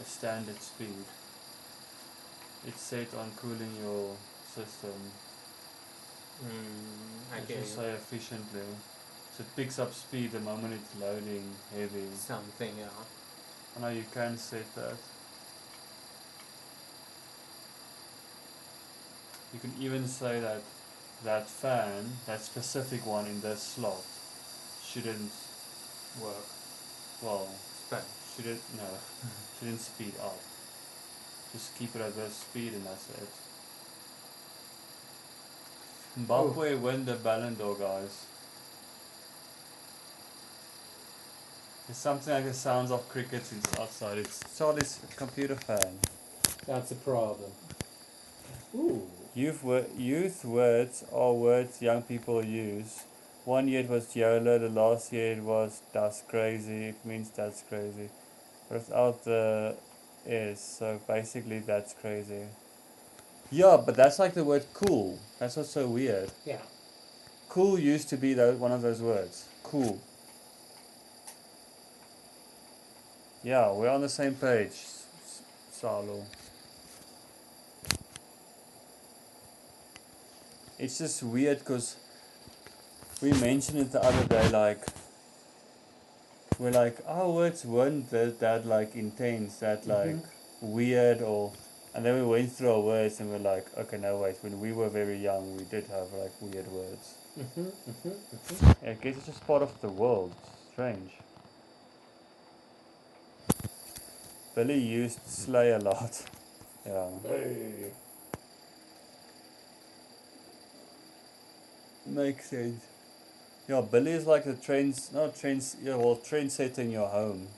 [SPEAKER 1] a standard speed. It's set on cooling your system.
[SPEAKER 2] I
[SPEAKER 1] Let's
[SPEAKER 2] get
[SPEAKER 1] just
[SPEAKER 2] you.
[SPEAKER 1] say efficiently. So it picks up speed the moment it's loading heavy.
[SPEAKER 2] Something, yeah.
[SPEAKER 1] I know you can set that. You can even say that that fan, that specific one in this slot, shouldn't
[SPEAKER 2] Work.
[SPEAKER 1] well,
[SPEAKER 2] Spin.
[SPEAKER 1] shouldn't speed up. Just keep it at this speed and that's it. Mbappe win the Ballon d'Or, guys. There's something like the sounds of crickets outside. It's Charlie's computer fan.
[SPEAKER 2] That's a problem. Ooh.
[SPEAKER 1] Youth words are words young people use. One year it was YOLO, the last year it was that's crazy. It means that's crazy. Without the is, so basically that's crazy. Yeah, but that's like the word cool. That's what's so weird.
[SPEAKER 2] Yeah.
[SPEAKER 1] Cool used to be one of those words. Cool. Yeah, we're on the same page, Salo. it's just weird because we mentioned it the other day, like, we're like, our words weren't that like intense, that like weird, or, and then we went through our words and we're like, okay, no, wait, when we were very young, we did have like weird words. Yeah, I guess it's just part of the world. Strange. Billy used slay a lot. Yeah.
[SPEAKER 2] Hey.
[SPEAKER 1] Makes sense. Yeah, Billy is like the trendsetter in your home.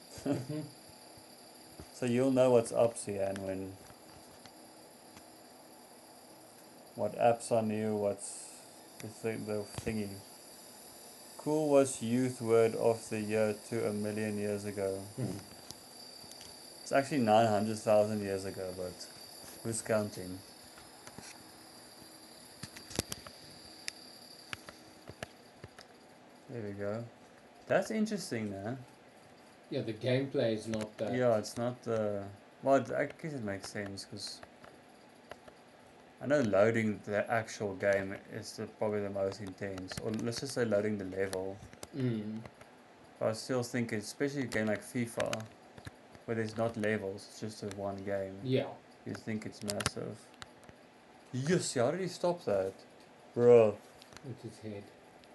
[SPEAKER 1] So you'll know what's up, Sian, when what apps are new, what's the thingy. Cool was youth word of the year to 1,000,000 years ago. It's actually 900,000 years ago, but who's counting? There we go. That's interesting, man.
[SPEAKER 2] Yeah, the gameplay is not that.
[SPEAKER 1] Yeah, it's not. Well, I guess it makes sense because I know loading the actual game is probably the most intense, or let's just say loading the level. But I still think, especially a game like FIFA, where there's not levels, it's just a one game.
[SPEAKER 2] Yeah.
[SPEAKER 1] You think it's massive. Yes, how did he stop that? Bro.
[SPEAKER 2] With his head.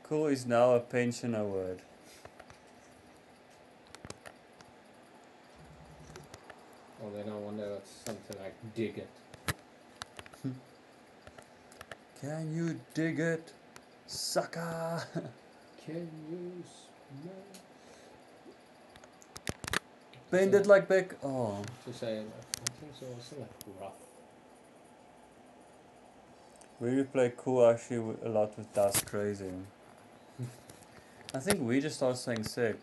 [SPEAKER 1] Cool is now a pensioner word.
[SPEAKER 2] Or then I wonder what's something like dig it.
[SPEAKER 1] Can you dig it, sucker?
[SPEAKER 2] Can you smell?
[SPEAKER 1] Bend it like Beck. Oh.
[SPEAKER 2] To say, I think so also like rough.
[SPEAKER 1] We play cool actually a lot with Dust Crazy. I think we just started saying sick.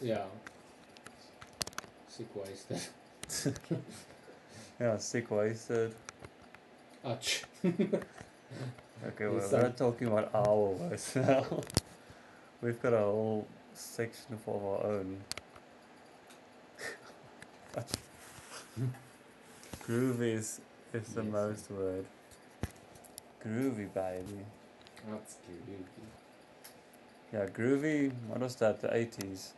[SPEAKER 2] Yeah. Sick wasted.
[SPEAKER 1] Yeah, sick wasted.
[SPEAKER 2] Ouch.
[SPEAKER 1] Okay, well, we're not talking about our words now. We've got a whole section of our own. Groovy is the most word. Groovy, baby.
[SPEAKER 2] That's groovy.
[SPEAKER 1] Yeah, groovy, what was that, the 80s?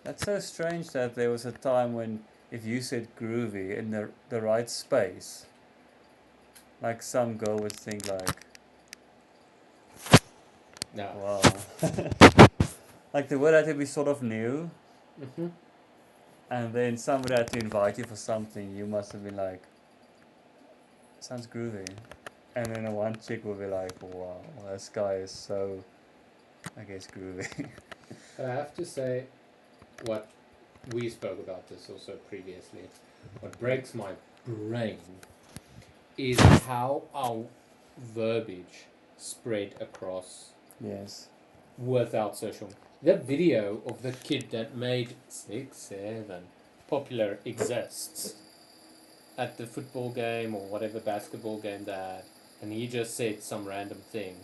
[SPEAKER 1] That's so strange that there was a time when if you said groovy in the right space, like some girl would think like,
[SPEAKER 2] No.
[SPEAKER 1] wow. Like the word had to be sort of new, and then somebody had to invite you for something, you must have been like, sounds groovy. And then one chick will be like, wow, this guy is so, I guess, groovy.
[SPEAKER 2] But I have to say, what we spoke about this also previously, what breaks my brain is how our verbiage spread across
[SPEAKER 1] Yes.
[SPEAKER 2] without social. The video of the kid that made 6-7 popular exists at the football game or whatever basketball game they had, and he just said some random thing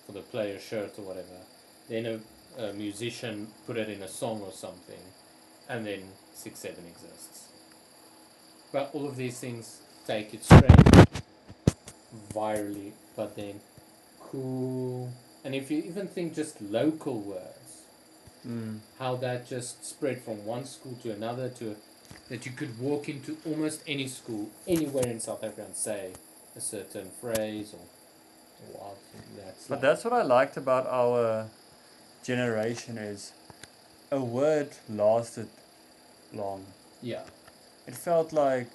[SPEAKER 2] for the player's shirt or whatever. Then a musician put it in a song or something, and then 6-7 exists. But all of these things take it straight virally, but then cool. And if you even think just local words, how that just spread from one school to another, that you could walk into almost any school anywhere in South Africa and say a certain phrase or what that's
[SPEAKER 1] But
[SPEAKER 2] like.
[SPEAKER 1] that's what I liked about our generation is a word lasted long.
[SPEAKER 2] Yeah.
[SPEAKER 1] It felt like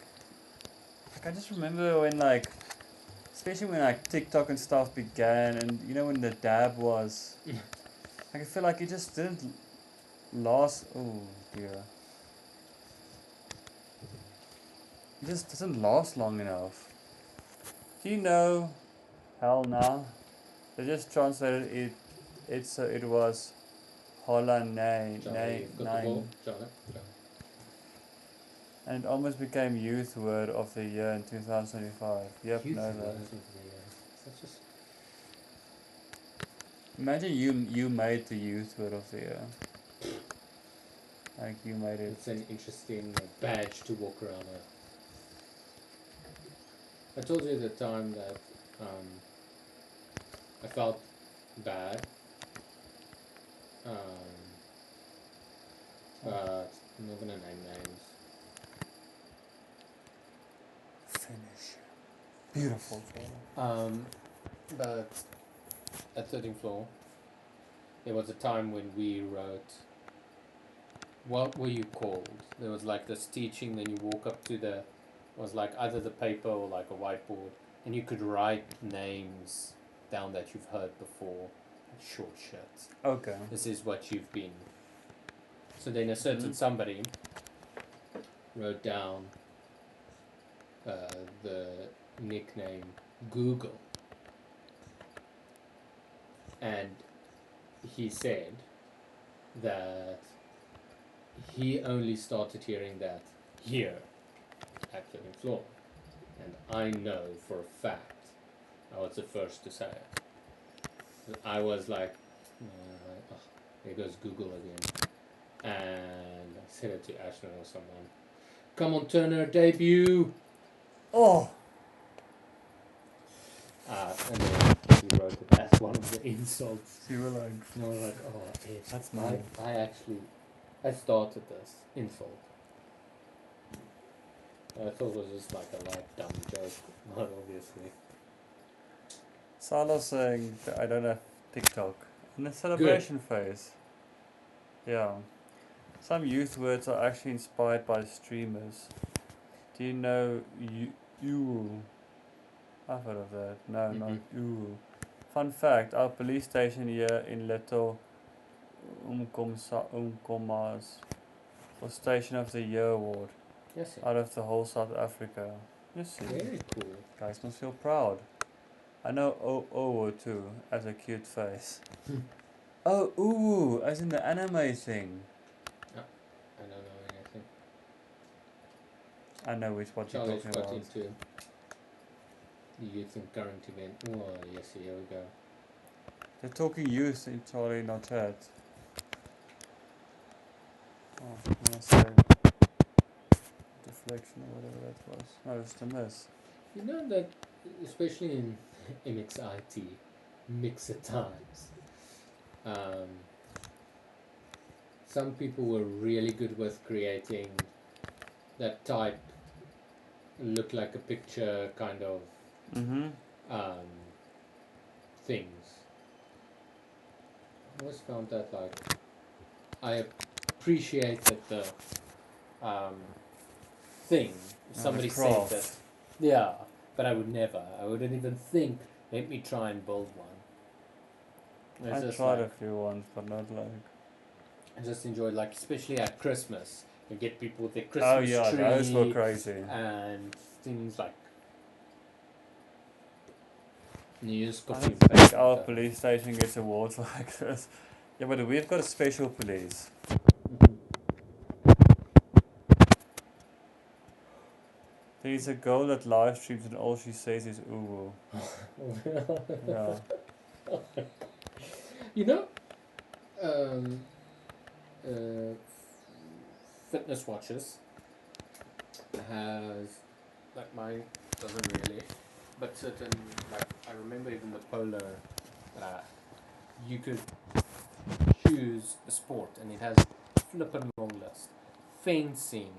[SPEAKER 1] I just remember when like, especially when like TikTok and stuff began, and you know when the dab was, like I feel like it just didn't last. Oh dear. It just doesn't last long enough. Do you know? Hell nah. They just translated it. It was Holland
[SPEAKER 2] Chali, you've got the ball.
[SPEAKER 1] nine,
[SPEAKER 2] Chali.
[SPEAKER 1] and it almost became youth word of the year in 2025. Yep,
[SPEAKER 2] Youth
[SPEAKER 1] know
[SPEAKER 2] words
[SPEAKER 1] that.
[SPEAKER 2] of the year. Such
[SPEAKER 1] Imagine you made the youth word of the year. Like you made it.
[SPEAKER 2] It's an interesting badge to walk around with. I told you at the time that I felt bad, but I'm not gonna name names.
[SPEAKER 1] Finish. Beautiful.
[SPEAKER 2] But at 13th floor, there was a time when we wrote. What were you called? There was like this teaching. Then you walk up to the, was like either the paper or like a whiteboard, and you could write names down that you've heard before. Short shirts.
[SPEAKER 1] Okay.
[SPEAKER 2] This is what you've been. So then a certain somebody wrote down the nickname Google, and he said that he only started hearing that here at 13th floor, and I know for a fact I was the first to say it. I was like, oh, there goes Google again. And I said it to Ashton or someone. Come on, Turner, debut!
[SPEAKER 1] Oh!
[SPEAKER 2] And then he wrote it as one of the insults.
[SPEAKER 1] So you were like,
[SPEAKER 2] And I was like, oh, it's,
[SPEAKER 1] that's mine.
[SPEAKER 2] I started this insult. I thought it was just like a light, dumb joke, not obviously.
[SPEAKER 1] Salo's saying that I don't have TikTok. In the celebration phase. Yeah. Some youth words are actually inspired by streamers. Do you know you? I've heard of that. No, not you. Fun fact, our police station here in Leto Umkomas for Station of the Year award.
[SPEAKER 2] Yes,
[SPEAKER 1] out of the whole South Africa. You see.
[SPEAKER 2] very cool.
[SPEAKER 1] Guys must feel proud. I know Owo too, as a cute face. Oh, ooh, as in the anime thing.
[SPEAKER 2] I don't know anything.
[SPEAKER 1] I know what you're
[SPEAKER 2] Chali's
[SPEAKER 1] talking
[SPEAKER 2] got
[SPEAKER 1] about.
[SPEAKER 2] into the youth and current event. Oh, yes, here we go.
[SPEAKER 1] They're talking youth in Chali, not chat. Oh, I'm gonna say deflection or whatever that was. No, it's the miss.
[SPEAKER 2] You know that, especially in MXIT, mixer times, some people were really good with creating that type, look like a picture kind of things. I always found that like, I appreciated the thing. If somebody said that, yeah, but I wouldn't even think, let me try and build one.
[SPEAKER 1] I tried a few ones, but not like.
[SPEAKER 2] I just enjoyed, like, especially at Christmas, you get people with their Christmas tree.
[SPEAKER 1] Those were crazy.
[SPEAKER 2] And things like New Year's
[SPEAKER 1] I
[SPEAKER 2] coffee.
[SPEAKER 1] don't think our police station gets awards like this. Yeah, but we've got a special police. There's a girl that live streams and all she says is ooh. Yeah.
[SPEAKER 2] You know, fitness watches has, like, mine doesn't really, but certain, like, I remember even the Polar, you could choose a sport and it has a flippin' long list. Fencing,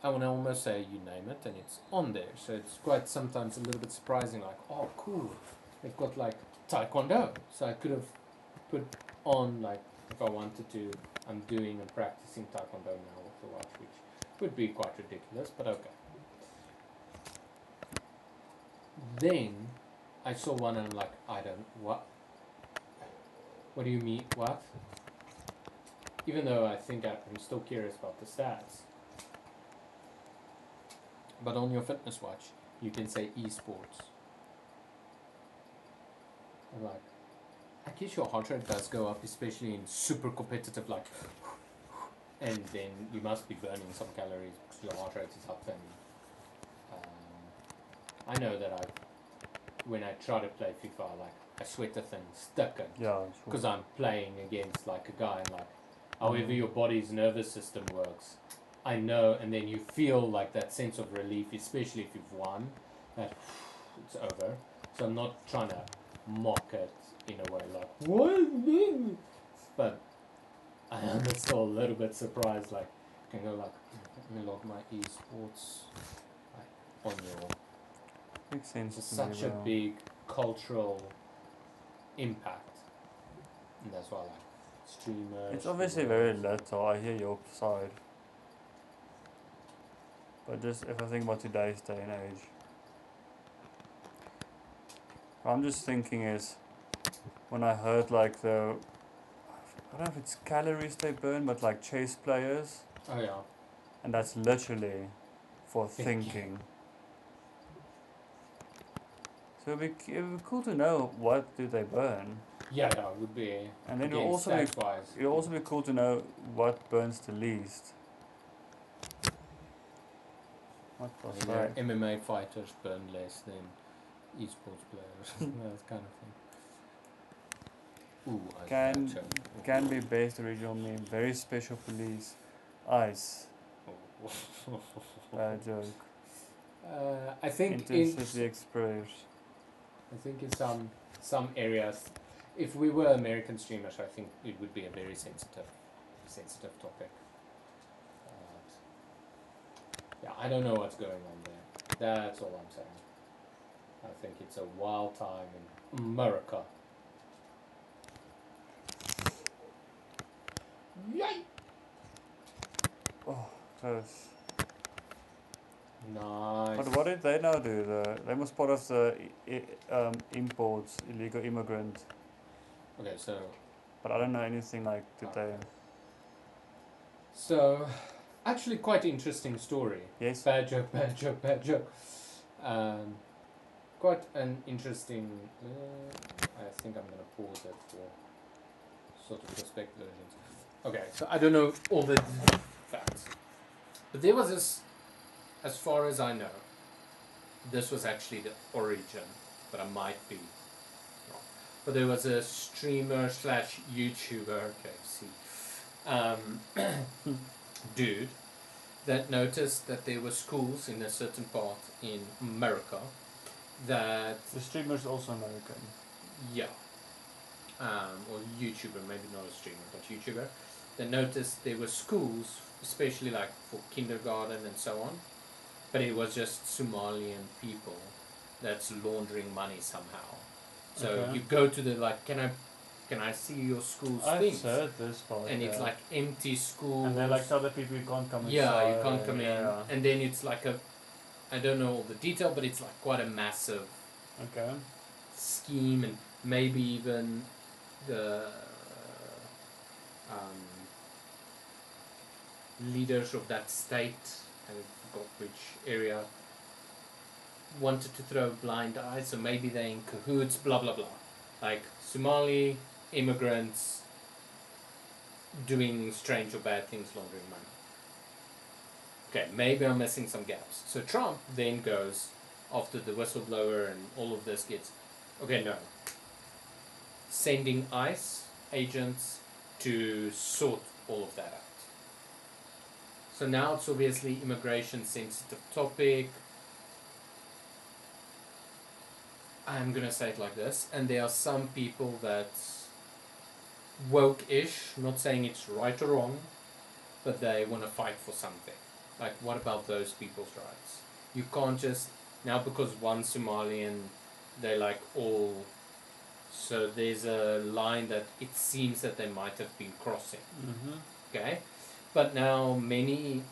[SPEAKER 2] I want to almost say you name it and it's on there, so it's quite sometimes a little bit surprising, like, oh cool, they've got like Taekwondo, so I could have put on, like, if I wanted to, I'm doing and practicing Taekwondo now with the watch, which would be quite ridiculous, but okay. Then I saw one and I'm like, I don't, what do you mean, what? Even though I think I'm still curious about the stats. But on your fitness watch, you can say esports. I'm like, I guess your heart rate does go up, especially in super competitive, like, and then you must be burning some calories because your heart rate is up. And I know that when I try to play FIFA, like, I sweat the thing stuck in.
[SPEAKER 1] Yeah,
[SPEAKER 2] because I'm playing against like a guy and like however your body's nervous system works. I know, and then you feel like that sense of relief, especially if you've won, that it's over. So I'm not trying to mock it in a way like, what? But I am still a little bit surprised, like, you can go like, let me log my esports like, on your.
[SPEAKER 1] Makes sense.
[SPEAKER 2] It's
[SPEAKER 1] to me,
[SPEAKER 2] such a
[SPEAKER 1] well.
[SPEAKER 2] big cultural impact, and that's why I like streamers.
[SPEAKER 1] It's obviously very
[SPEAKER 2] videos.
[SPEAKER 1] little. I hear your side. But just if I think about today's day and age, what I'm just thinking is when I heard like I don't know if it's calories they burn, but like chess players,
[SPEAKER 2] Oh yeah.
[SPEAKER 1] and that's literally for
[SPEAKER 2] Thinking.
[SPEAKER 1] thinking. So it'd be cool to know what do they burn,
[SPEAKER 2] Yeah, yeah, it would be.
[SPEAKER 1] and then
[SPEAKER 2] Again, stats-wise.
[SPEAKER 1] it'll also be cool to know what burns the least. What was
[SPEAKER 2] You know,
[SPEAKER 1] that?
[SPEAKER 2] MMA fighters burn less than esports players. That kind of thing. Ooh, I
[SPEAKER 1] Can
[SPEAKER 2] gotcha.
[SPEAKER 1] can be based original meme. Very special police. Ice. Bad joke.
[SPEAKER 2] I think
[SPEAKER 1] Intercity Express.
[SPEAKER 2] in some areas, if we were American streamers, I think it would be a very sensitive topic. Yeah, I don't know what's going on there. That's all I'm saying. I think it's a wild time in America. Yay!
[SPEAKER 1] Oh, close.
[SPEAKER 2] Nice.
[SPEAKER 1] But what did they now do? They must part of the imports, illegal immigrant.
[SPEAKER 2] Okay, so
[SPEAKER 1] But I don't know anything like did they.
[SPEAKER 2] So, actually, quite interesting story.
[SPEAKER 1] Yes.
[SPEAKER 2] Bad joke, bad joke, bad joke. Quite an interesting. I think I'm gonna pause it for sort of prospect versions. Okay, so I don't know all the facts, but there was this, as far as I know, this was actually the origin, but I might be wrong. But there was a streamer slash YouTuber. Okay, see. Dude that noticed that there were schools in a certain part in America that
[SPEAKER 1] The streamer's also American.
[SPEAKER 2] yeah or YouTuber, maybe not a streamer but YouTuber, that noticed there were schools especially like for kindergarten and so on, but it was just Somalian people that's laundering money somehow. So
[SPEAKER 1] Okay.
[SPEAKER 2] you go to the like, can I see your school's things?
[SPEAKER 1] I've heard this part.
[SPEAKER 2] And it's like empty schools.
[SPEAKER 1] And they like tell the people you can't come inside.
[SPEAKER 2] Yeah, you can't come in.
[SPEAKER 1] Yeah.
[SPEAKER 2] And then it's like I don't know all the detail, but it's like quite a massive
[SPEAKER 1] Okay.
[SPEAKER 2] scheme, and maybe even the leaders of that state, I forgot which area, wanted to throw blind eyes, so maybe they're in cahoots, blah blah blah. Like Somali immigrants doing strange or bad things, laundering money. Okay, maybe I'm missing some gaps. So Trump then goes, after the whistleblower and all of this gets, okay, no. Sending ICE agents to sort all of that out. So now it's obviously immigration sensitive topic. I'm gonna say it like this, and there are some people that's woke-ish, not saying it's right or wrong, but they want to fight for something. Like, what about those people's rights? You can't just, now because one Somalian, they like all, so there's a line that it seems that they might have been crossing.
[SPEAKER 1] Mm-hmm.
[SPEAKER 2] Okay? But now many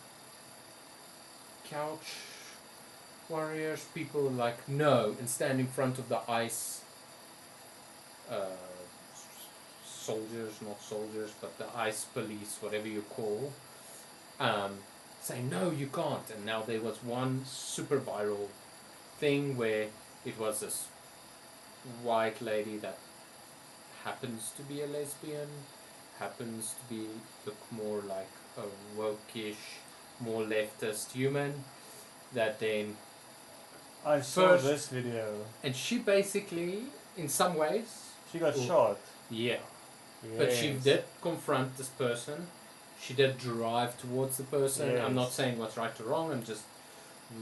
[SPEAKER 2] couch warriors, people are like, no, and stand in front of the ICE soldiers, not soldiers, but the ICE police, whatever you call, say, no, you can't. And now there was one super viral thing where it was this white lady that happens to be a lesbian, happens to be look more like a woke-ish, more leftist human, that then
[SPEAKER 1] I saw this video.
[SPEAKER 2] and she basically, in some ways,
[SPEAKER 1] She got shot.
[SPEAKER 2] yeah, But she
[SPEAKER 1] Yes.
[SPEAKER 2] did confront this person. She did drive towards the person. I'm not
[SPEAKER 1] Yes.
[SPEAKER 2] saying what's right or wrong. I'm just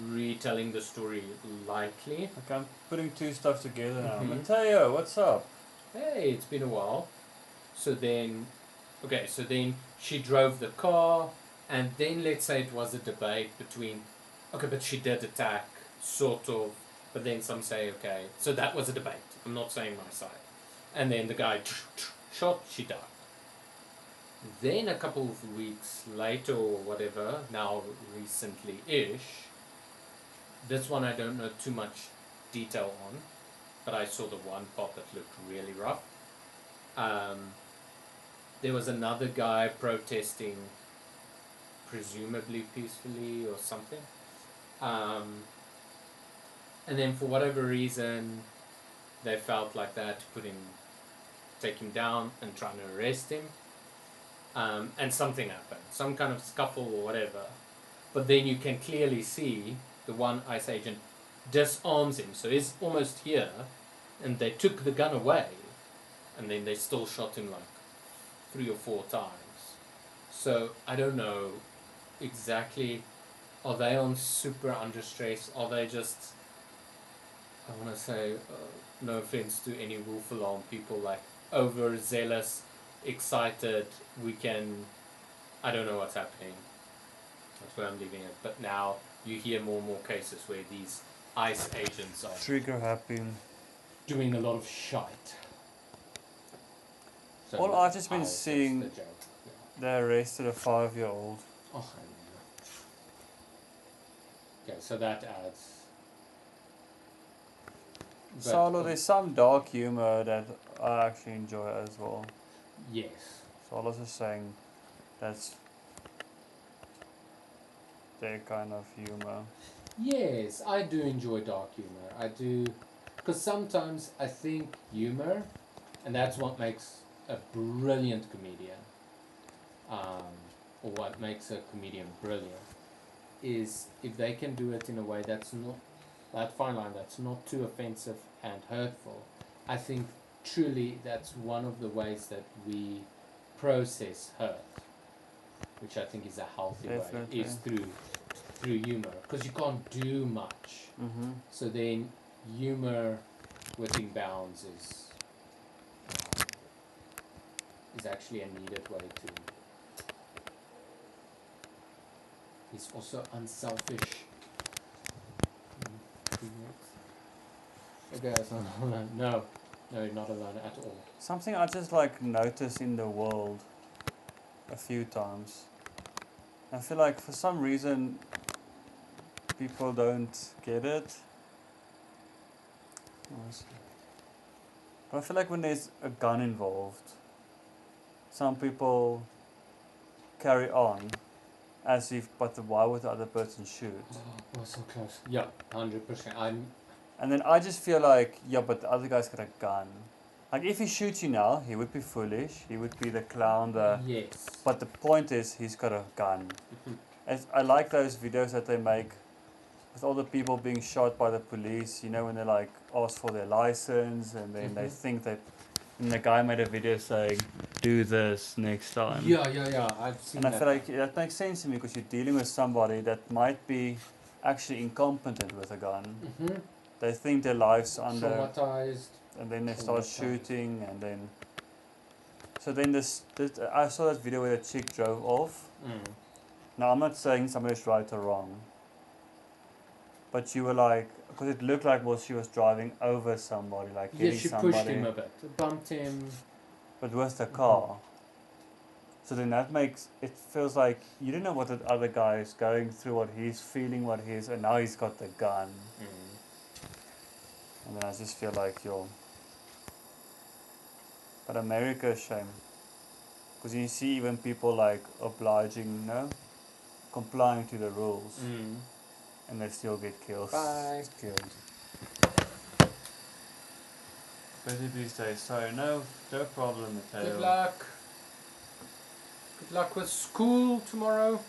[SPEAKER 2] retelling the story lightly.
[SPEAKER 1] Okay, I'm putting two stuff together now.
[SPEAKER 2] Mhm.
[SPEAKER 1] Mateo, what's up?
[SPEAKER 2] Hey, it's been a while. So then she drove the car, and then let's say it was a debate between, okay, but she did attack, sort of, but then some say, okay, so that was a debate. I'm not saying my side. And then the guy shot, she died. Then a couple of weeks later or whatever, now recently-ish, this one I don't know too much detail on, but I saw the one part that looked really rough. There was another guy protesting, presumably peacefully or something. And then for whatever reason, they felt like they had to take him down and trying to arrest him. And something happened, some kind of scuffle or whatever. But then you can clearly see the one ICE agent disarms him, so he's almost here, and they took the gun away, and then they still shot him like 3 or 4 times. So I don't know exactly. Are they on super under stress? Are they just, I want to say, no offense to any wolf alarm people, like overzealous, excited, I don't know what's happening. That's where I'm leaving it. But now you hear more and more cases where these ICE agents are
[SPEAKER 1] Trigger happy.
[SPEAKER 2] doing a lot of shite. So
[SPEAKER 1] All I've just been
[SPEAKER 2] that's
[SPEAKER 1] seeing,
[SPEAKER 2] the joke.
[SPEAKER 1] they arrested a 5-year-old.
[SPEAKER 2] Oh, I know. Okay, so that adds. But,
[SPEAKER 1] So there's some dark humor that I actually enjoy as well.
[SPEAKER 2] yes.
[SPEAKER 1] So I was just saying that's their kind of humor.
[SPEAKER 2] Yes, I do enjoy dark humor. I do, because sometimes I think humor, and that's what makes a brilliant comedian, or what makes a comedian brilliant, is if they can do it in a way that's not, that fine line, that's not too offensive and hurtful. I think truly that's one of the ways that we process hurt, which I think is a healthy
[SPEAKER 1] Definitely.
[SPEAKER 2] way, is through humor, because you can't do much.
[SPEAKER 1] Mm-hmm.
[SPEAKER 2] So then humor within bounds is actually a needed way to. He's also unselfish. Okay, it's not alone. No, you're not alone at all.
[SPEAKER 1] Something I just like noticed in the world a few times. I feel like for some reason people don't get it. But I feel like when there's a gun involved, some people carry on as if, but why would the other person shoot?
[SPEAKER 2] Oh, we're so close. Yeah, 100%.
[SPEAKER 1] And then I just feel like, yeah, but the other guy's got a gun. Like if he shoots you now, he would be foolish. He would be the clown.
[SPEAKER 2] Yes.
[SPEAKER 1] But the point is, he's got a gun. I like those videos that they make with all the people being shot by the police. You know, when they like ask for their license, and then they think that. And the guy made a video saying, "Do this next time."
[SPEAKER 2] Yeah. I've seen
[SPEAKER 1] And I
[SPEAKER 2] that.
[SPEAKER 1] feel like that makes sense to me because you're dealing with somebody that might be actually incompetent with a gun. They think their life's under,
[SPEAKER 2] traumatized,
[SPEAKER 1] and then they start shooting, and then. So then this I saw that video where the chick drove off. Now I'm not saying somebody's right or wrong, but you were like, because it looked like she was driving over somebody, like hitting
[SPEAKER 2] she
[SPEAKER 1] somebody.
[SPEAKER 2] pushed him a bit, bumped him.
[SPEAKER 1] But with the car. So then that makes it feels like you don't know what that other guy is going through, what he's feeling, and now he's got the gun. And then I just feel like but America is shame. Because you see even people like obliging, complying to the rules, and they still get killed.
[SPEAKER 2] Bye.
[SPEAKER 1] Killed. Busy these days. Sorry, no problem, Mateo.
[SPEAKER 2] Good luck. Good luck with school tomorrow.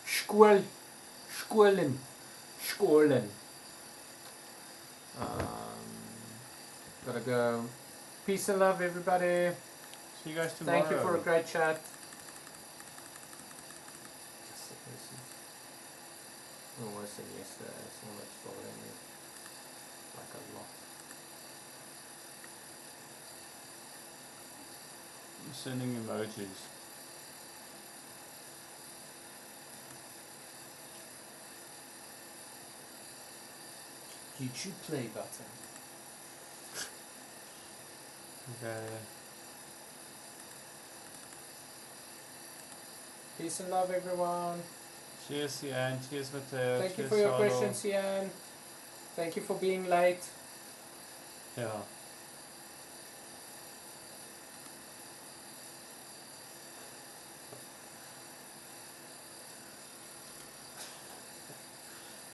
[SPEAKER 2] School. Schoolen. Gotta go. Peace and love, everybody.
[SPEAKER 1] See you guys tomorrow.
[SPEAKER 2] Thank you for a great chat. Oh, I said yesterday, someone's following me like a lot.
[SPEAKER 1] I'm sending emojis.
[SPEAKER 2] YouTube play button.
[SPEAKER 1] Okay.
[SPEAKER 2] Peace and love, everyone.
[SPEAKER 1] Cheers, Ian. Cheers, Matteo.
[SPEAKER 2] Thank you
[SPEAKER 1] Cheers,
[SPEAKER 2] for your
[SPEAKER 1] Charlo.
[SPEAKER 2] questions, Ian. Thank you for being late.
[SPEAKER 1] Yeah.